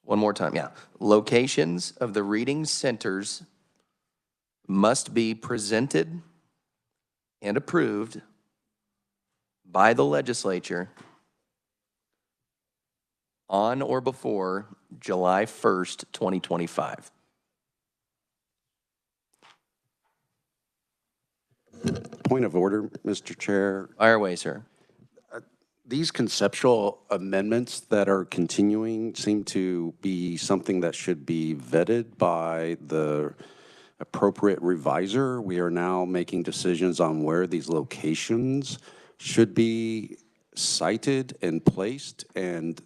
One more time, yeah. Locations of the reading centers must be presented and approved by the legislature on or before July 1st, 2025. Point of order, Mr. Chair. Fire away, sir. These conceptual amendments that are continuing seem to be something that should be vetted by the appropriate reviser. We are now making decisions on where these locations should be cited and placed, and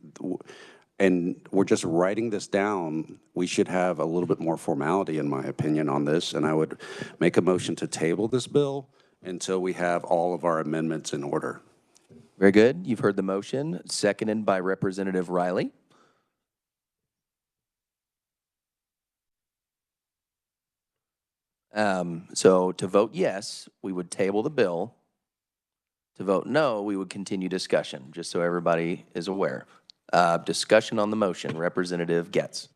we're just writing this down. We should have a little bit more formality, in my opinion, on this, and I would make a motion to table this bill until we have all of our amendments in order. Very good. You've heard the motion, seconded by Representative Riley. So to vote yes, we would table the bill. To vote no, we would continue discussion, just so everybody is aware. Discussion on the motion, Representative Getz.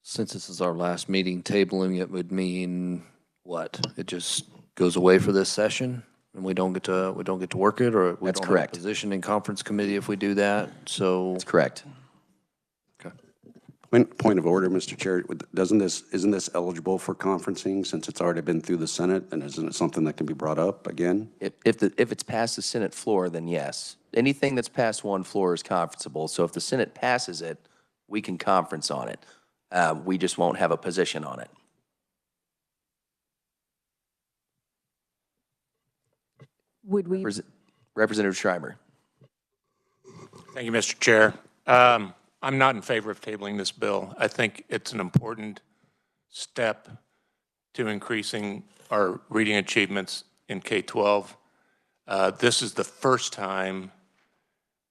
Since this is our last meeting, tabling it would mean what? It just goes away for this session, and we don't get to work it, or we That's don't correct. have a position in conference committee if we do that. So That's correct. okay. Point of order, Mr. Chair. Isn't this eligible for conferencing since it's already been through the Senate, and isn't it something that can be brought up again? If it's passed the Senate floor, then yes. Anything that's passed one floor is conferenceable. So if the Senate passes it, we can conference on it. We just won't have a position on it. Would we? Representative Schreiber. Thank you, Mr. Chair. I'm not in favor of tabling this bill. I think it's an important step to increasing our reading achievements in K-12. This is the first time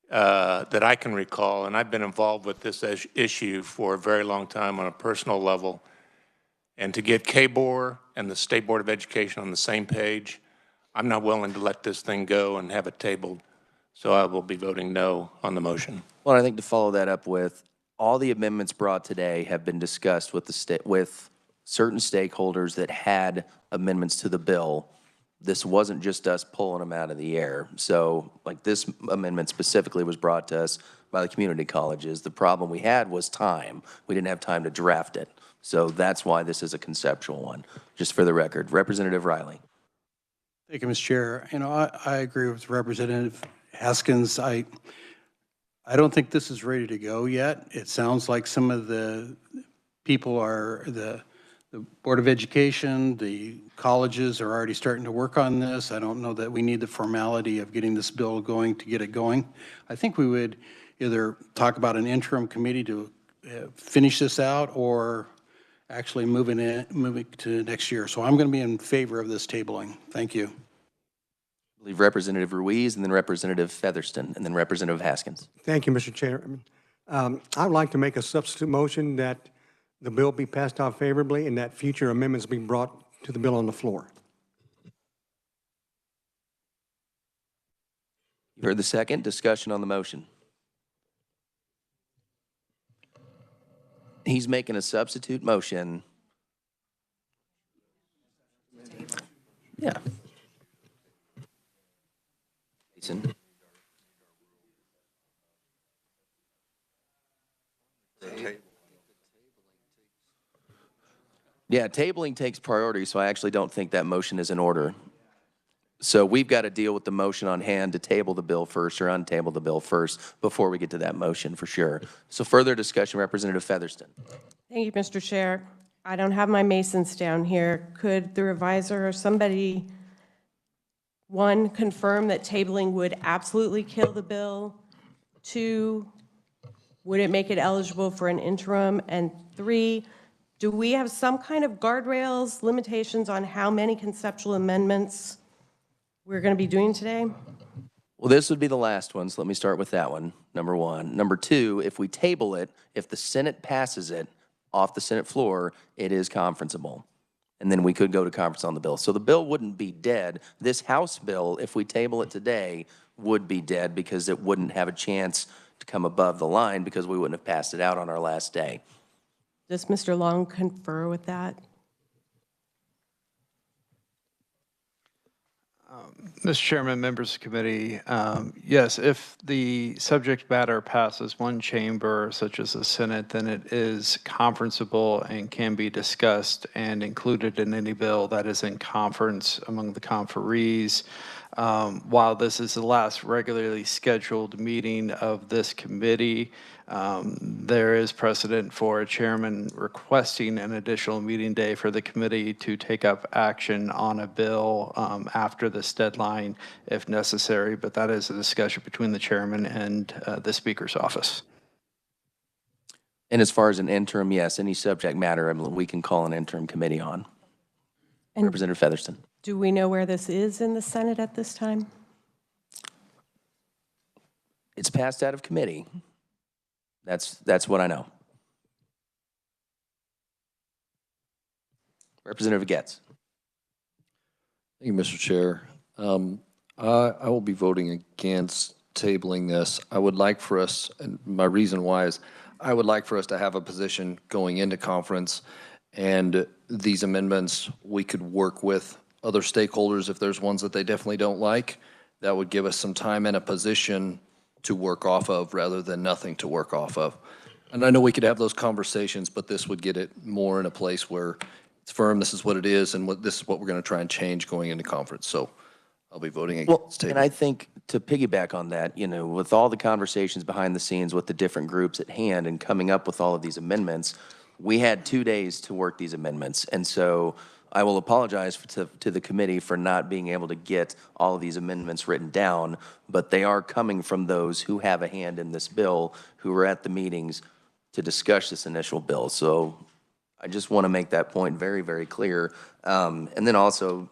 that I can recall, and I've been involved with this issue for a very long time on a personal level, and to get KBOR and the State Board of Education on the same page, I'm not willing to let this thing go and have it tabled, so I will be voting no on the motion. Well, I think to follow that up with, all the amendments brought today have been discussed with with certain stakeholders that had amendments to the bill. This wasn't just us pulling them out of the air. So, like, this amendment specifically was brought to us by the community colleges. The problem we had was time. We didn't have time to draft it. So that's why this is a conceptual one, just for the record. Representative Riley. Thank you, Mr. Chair. You know, I agree with Representative Haskins. I don't think this is ready to go yet. It sounds like some of the people are, the Board of Education, the colleges are already starting to work on this. I don't know that we need the formality of getting this bill going to get it going. I think we would either talk about an interim committee to finish this out or actually moving to next year. So I'm going to be in favor of this tabling. Thank you. I believe Representative Ruiz and then Representative Featherston and then Representative Haskins. Thank you, Mr. Chair. I'd like to make a substitute motion that the bill be passed out favorably and that future amendments be brought to the bill on the floor. You heard the second. Discussion on the motion. He's making a substitute motion. Yeah. Jason. Yeah, tabling takes priority, so I actually don't think that motion is in order. So we've got to deal with the motion on hand to table the bill first or untable the bill first before we get to that motion for sure. So further discussion, Representative Featherston. Thank you, Mr. Chair. I don't have my Masons down here. Could the revisor or somebody, one, confirm that tabling would absolutely kill the bill? Two, would it make it eligible for an interim? And three, do we have some kind of guardrails, limitations on how many conceptual amendments we're going to be doing today? Well, this would be the last one, so let me start with that one, number one. Number two, if we table it, if the Senate passes it off the Senate floor, it is conferenceable. And then we could go to conference on the bill. So the bill wouldn't be dead. This House bill, if we table it today, would be dead because it wouldn't have a chance to come above the line because we wouldn't have passed it out on our last day. Does Mr. Long confer with that? Mr. Chairman, members of the committee, yes, if the subject matter passes one chamber, such as the Senate, then it is conferenceable and can be discussed and included in any bill that is in conference among the conferees. While this is the last regularly scheduled meeting of this committee, there is precedent for a chairman requesting an additional meeting day for the committee to take up action on a bill after this deadline if necessary, but that is a discussion between the chairman and the Speaker's office. And as far as an interim, yes, any subject matter we can call an interim committee on. And Representative Featherston. do we know where this is in the Senate at this time? It's passed out of committee. That's what I know. Representative Getz. Thank you, Mr. Chair. I will be voting against tabling this. I would like for us, and my reason why is, I would like for us to have a position going into conference, and these amendments, we could work with other stakeholders if there's ones that they definitely don't like. That would give us some time and a position to work off of rather than nothing to work off of. And I know we could have those conversations, but this would get it more in a place where it's firm, this is what it is, and this is what we're going to try and change going into conference. So I'll be voting against and I think to piggyback on that, you know, with all the conversations behind the scenes with the different groups at hand and coming up with all of these amendments, we had 2 days to work these amendments. And so I will apologize to the committee for not being able to get all of these amendments written down, but they are coming from those who have a hand in this bill, who were at the meetings to discuss this initial bill. So I just want to make that point very, very clear. And then also,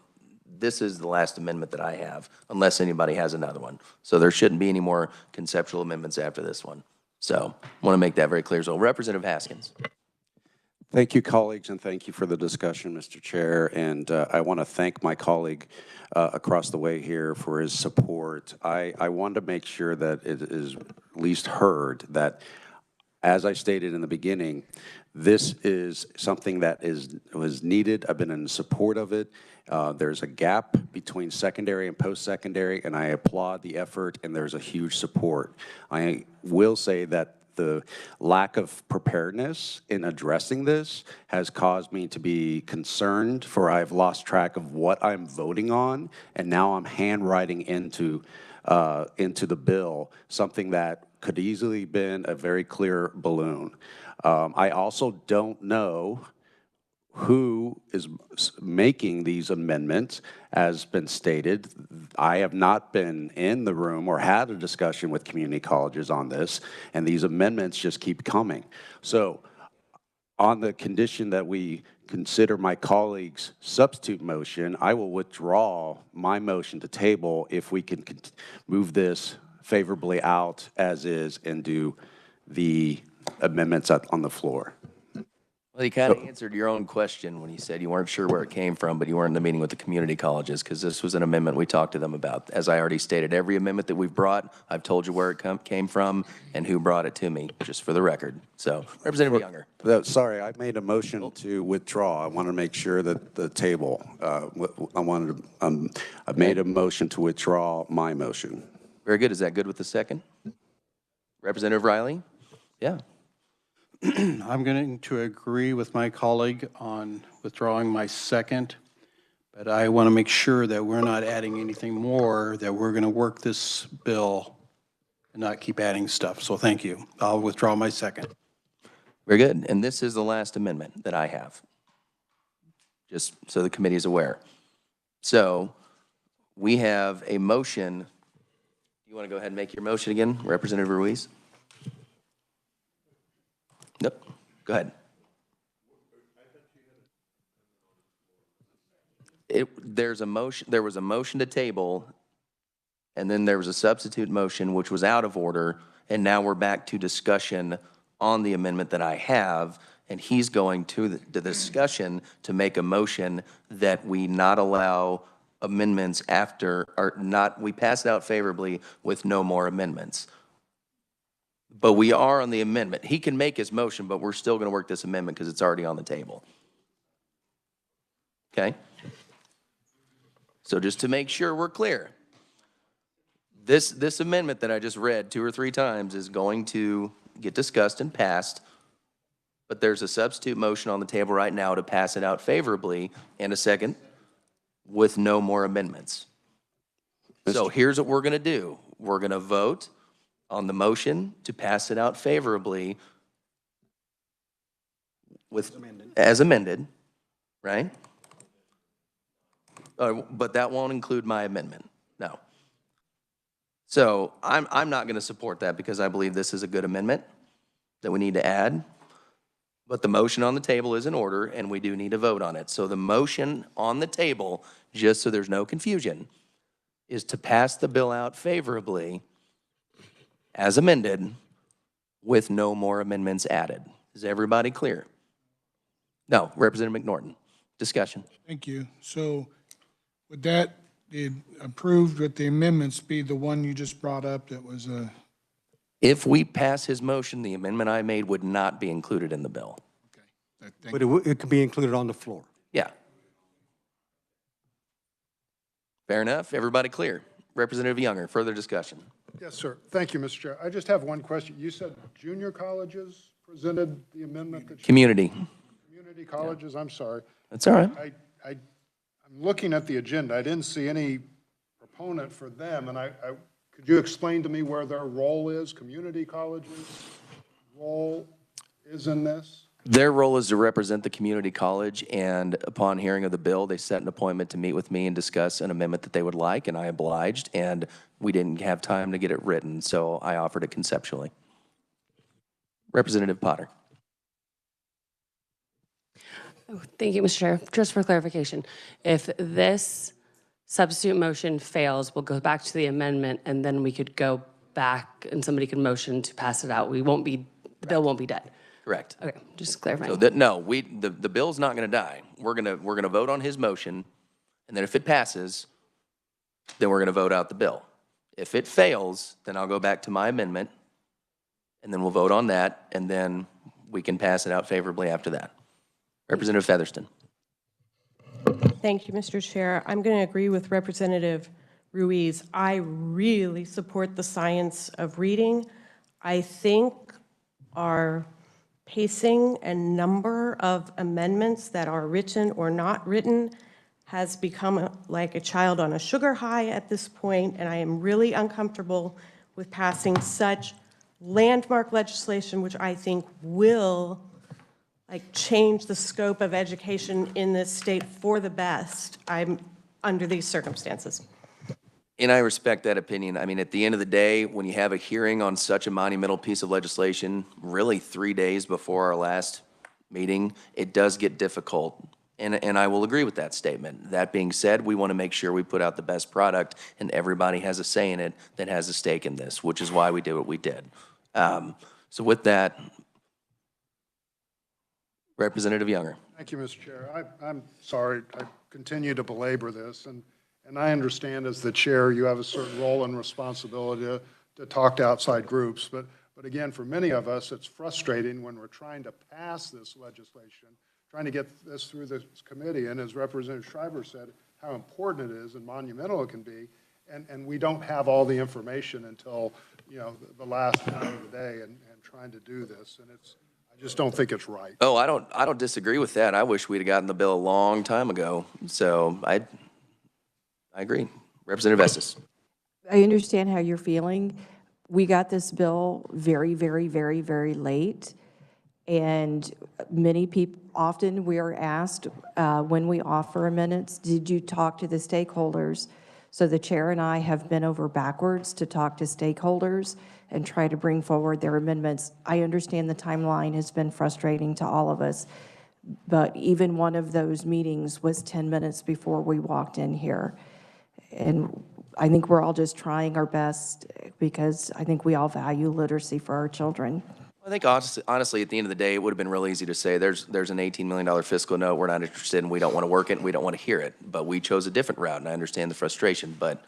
this is the last amendment that I have, unless anybody has another one. So there shouldn't be any more conceptual amendments after this one. So I want to make that very clear. So Representative Haskins. Thank you, colleagues, and thank you for the discussion, Mr. Chair. And I want to thank my colleague across the way here for his support. I want to make sure that it is at least heard that, as I stated in the beginning, this is something that was needed. I've been in support of it. There's a gap between secondary and post-secondary, and I applaud the effort, and there's a huge support. I will say that the lack of preparedness in addressing this has caused me to be concerned, for I've lost track of what I'm voting on, and now I'm handwriting into the bill something that could easily been a very clear balloon. I also don't know who is making these amendments. As been stated, I have not been in the room or had a discussion with community colleges on this, and these amendments just keep coming. So on the condition that we consider my colleague's substitute motion, I will withdraw my motion to table if we can move this favorably out as is and do the amendments on the floor. Well, you kind of answered your own question when you said you weren't sure where it came from, but you weren't in the meeting with the community colleges, because this was an amendment we talked to them about. As I already stated, every amendment that we've brought, I've told you where it came from and who brought it to me, just for the record. So, Representative Younger. Sorry, I made a motion to withdraw. I want to make sure that the table, I made a motion to withdraw my motion. Very good. Is that good with the second? Representative Riley? Yeah. I'm going to agree with my colleague on withdrawing my second, but I want to make sure that we're not adding anything more, that we're going to work this bill and not keep adding stuff. So thank you. I'll withdraw my second. Very good. And this is the last amendment that I have, just so the committee is aware. So we have a motion. You want to go ahead and make your motion again, Representative Ruiz? Nope. Go ahead. There was a motion to table, and then there was a substitute motion, which was out of order, and now we're back to discussion on the amendment that I have, and he's going to the discussion to make a motion that we not allow amendments after, or not, we pass it out favorably with no more amendments. But we are on the amendment. He can make his motion, but we're still going to work this amendment because it's already on the table. Okay? So just to make sure we're clear, this amendment that I just read 2 or 3 times is going to get discussed and passed, but there's a substitute motion on the table right now to pass it out favorably in a second with no more amendments. So here's what we're going to do. We're going to vote on the motion to pass it out favorably with, as amended, right? But that won't include my amendment, no. So I'm not going to support that because I believe this is a good amendment that we need to add. But the motion on the table is in order, and we do need to vote on it. So the motion on the table, just so there's no confusion, is to pass the bill out favorably as amended with no more amendments added. Is everybody clear? No. Representative McNorton, discussion. Thank you. So would that, the approved with the amendments, be the one you just brought up that was a? If we pass his motion, the amendment I made would not be included in the bill. Okay. But it could be included on the floor. Yeah. Fair enough. Everybody clear? Representative Younger, further discussion. Yes, sir. Thank you, Mr. Chair. I just have one question. You said junior colleges presented the amendment that you? Community colleges, I'm sorry. That's all right. I'm looking at the agenda. I didn't see any proponent for them, and could you explain to me where their role is? Community colleges' role is in this? Their role is to represent the community college, and upon hearing of the bill, they set an appointment to meet with me and discuss an amendment that they would like, and I obliged, and we didn't have time to get it written, so I offered it conceptually. Representative Potter. Oh, thank you, Mr. Chair. Just for clarification, if this substitute motion fails, we'll go back to the amendment, and then we could go back and somebody could motion to pass it out. The bill won't be dead. Correct. Okay, just clarifying. So the bill's not going to die. We're going to vote on his motion, and then if it passes, then we're going to vote out the bill. If it fails, then I'll go back to my amendment, and then we'll vote on that, and then we can pass it out favorably after that. Representative Featherston. Thank you, Mr. Chair. I'm going to agree with Representative Ruiz. I really support the science of reading. I think our pacing and number of amendments that are written or not written has become like a child on a sugar high at this point, and I am really uncomfortable with passing such landmark legislation, which I think will change the scope of education in this state for the best. I'm under these circumstances. And I respect that opinion. I mean, at the end of the day, when you have a hearing on such a monumental piece of legislation, really 3 days before our last meeting, it does get difficult. And I will agree with that statement. That being said, we want to make sure we put out the best product and everybody has a say in it that has a stake in this, which is why we did what we did. So with that, Representative Younger. Thank you, Mr. Chair. I'm sorry, I continue to belabor this, and I understand as the chair, you have a certain role and responsibility to talk to outside groups, but again, for many of us, it's frustrating when we're trying to pass this legislation, trying to get this through this committee, and as Representative Schreiber said, how important it is and monumental it can be, and we don't have all the information until, the last hour of the day and trying to do this, and I just don't think it's right. Oh, I don't disagree with that. I wish we'd have gotten the bill a long time ago. So I agree. Representative Estes. I understand how you're feeling. We got this bill very, very, very, very late. And many people, often we are asked when we offer amendments, did you talk to the stakeholders? So the chair and I have been over backwards to talk to stakeholders and try to bring forward their amendments. I understand the timeline has been frustrating to all of us, but even one of those meetings was 10 minutes before we walked in here. And I think we're all just trying our best because I think we all value literacy for our children. I think honestly, at the end of the day, it would have been real easy to say there's an $18 million fiscal note, we're not interested and we don't want to work it and we don't want to hear it. But we chose a different route and I understand the frustration. But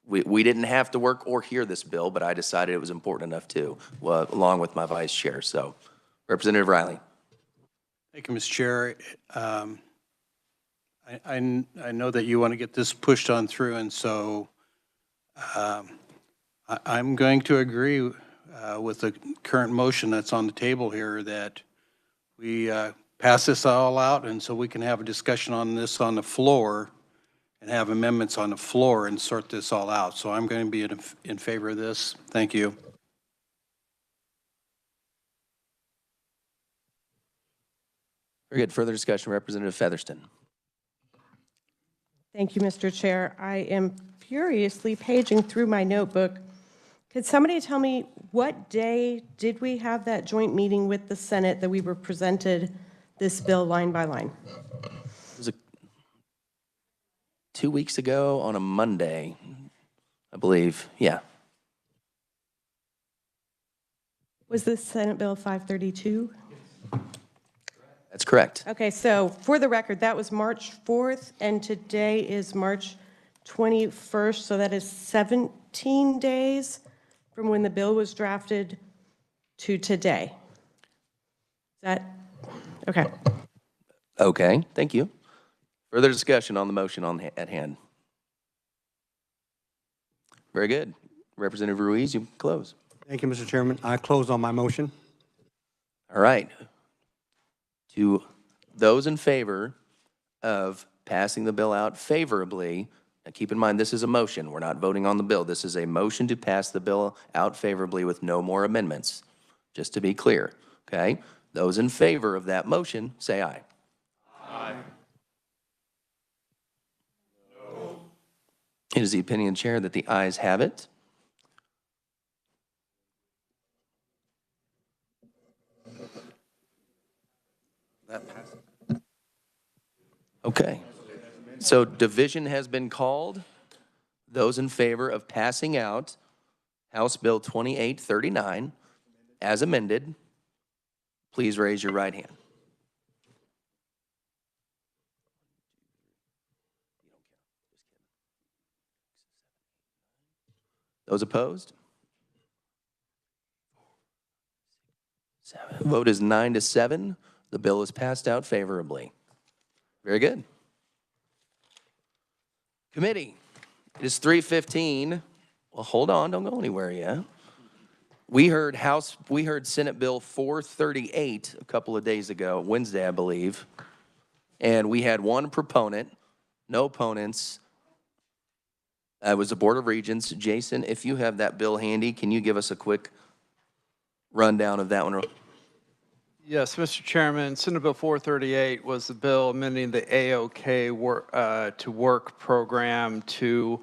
we didn't have to work or hear this bill, but I decided it was important enough to, along with my vice chair. So Representative Riley. Thank you, Mr. Chair. I know that you want to get this pushed on through, and so I'm going to agree with the current motion that's on the table here that we pass this all out, and so we can have a discussion on this on the floor and have amendments on the floor and sort this all out. So I'm going to be in favor of this. Thank you. Very good. Further discussion, Representative Featherston. Thank you, Mr. Chair. I am furiously paging through my notebook. Could somebody tell me what day did we have that joint meeting with the Senate that we were presented this bill line by line? It was 2 weeks ago on a Monday, I believe. Yeah. Was this Senate Bill 532? That's correct. Okay, so for the record, that was March 4th, and today is March 21st, so that is 17 days from when the bill was drafted to today. Is that, okay. Okay, thank you. Further discussion on the motion at hand. Very good. Representative Ruiz, you can close. Thank you, Mr. Chairman. I close on my motion. All right. To those in favor of passing the bill out favorably, now keep in mind this is a motion. We're not voting on the bill. This is a motion to pass the bill out favorably with no more amendments, just to be clear, okay? Those in favor of that motion, say aye. Aye. No. It is the opinion of the chair that the ayes have it. That passes. Okay. So division has been called. Those in favor of passing out House Bill 2839 as amended, please raise your right hand. Those opposed? Vote is 9-7. The bill is passed out favorably. Very good. Committee, it is 3:15. Well, hold on, don't go anywhere yet. We heard Senate Bill 438 a couple of days ago, Wednesday, I believe. And we had one proponent, no opponents. It was the Board of Regents. Jason, if you have that bill handy, can you give us a quick rundown of that one? Yes, Mr. Chairman, Senate Bill 438 was the bill amending the AOK to work program to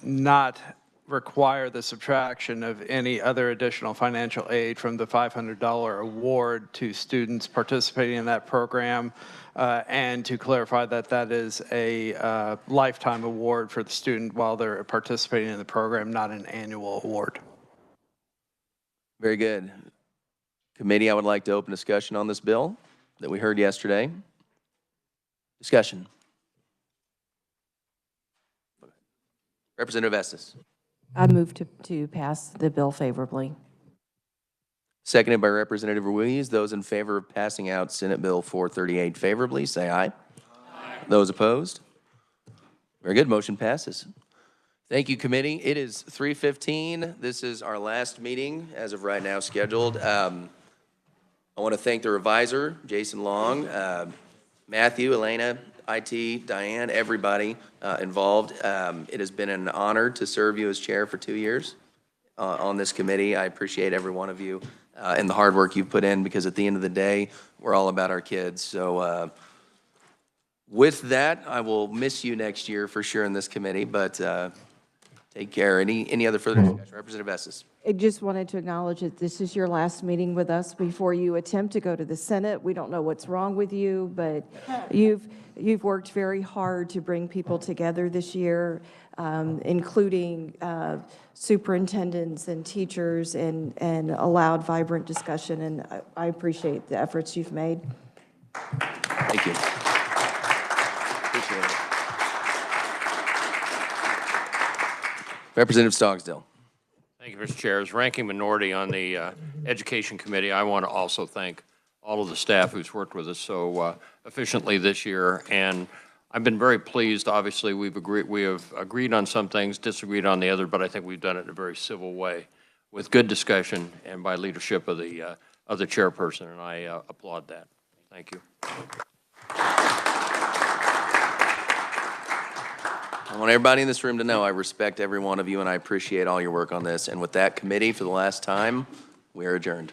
not require the subtraction of any other additional financial aid from the $500 award to students participating in that program, and to clarify that that is a lifetime award for the student while they're participating in the program, not an annual award. Very good. Committee, I would like to open discussion on this bill that we heard yesterday. Discussion. Representative Estes. I move to pass the bill favorably. Seconded by Representative Ruiz. Those in favor of passing out Senate Bill 438 favorably, say aye. Aye. Those opposed? Very good. Motion passes. Thank you, committee. It is 3:15. This is our last meeting as of right now scheduled. I want to thank the revisor, Jason Long, Matthew, Elena, IT, Diane, everybody involved. It has been an honor to serve you as chair for 2 years on this committee. I appreciate every one of you and the hard work you've put in, because at the end of the day, we're all about our kids. So with that, I will miss you next year for sure in this committee, but take care. Any other further discussion? Representative Estes. I just wanted to acknowledge that this is your last meeting with us before you attempt to go to the Senate. We don't know what's wrong with you, but you've worked very hard to bring people together this year, including superintendents and teachers, and allowed vibrant discussion, and I appreciate the efforts you've made. Thank you. Appreciate it. Representative Stogsdill. Thank you, Mr. Chair. As ranking minority on the Education Committee, I want to also thank all of the staff who's worked with us so efficiently this year. And I've been very pleased. Obviously, we have agreed on some things, disagreed on the other, but I think we've done it in a very civil way with good discussion and by leadership of the chairperson, and I applaud that. Thank you. I want everybody in this room to know I respect every one of you, and I appreciate all your work on this. And with that, committee, for the last time, we are adjourned.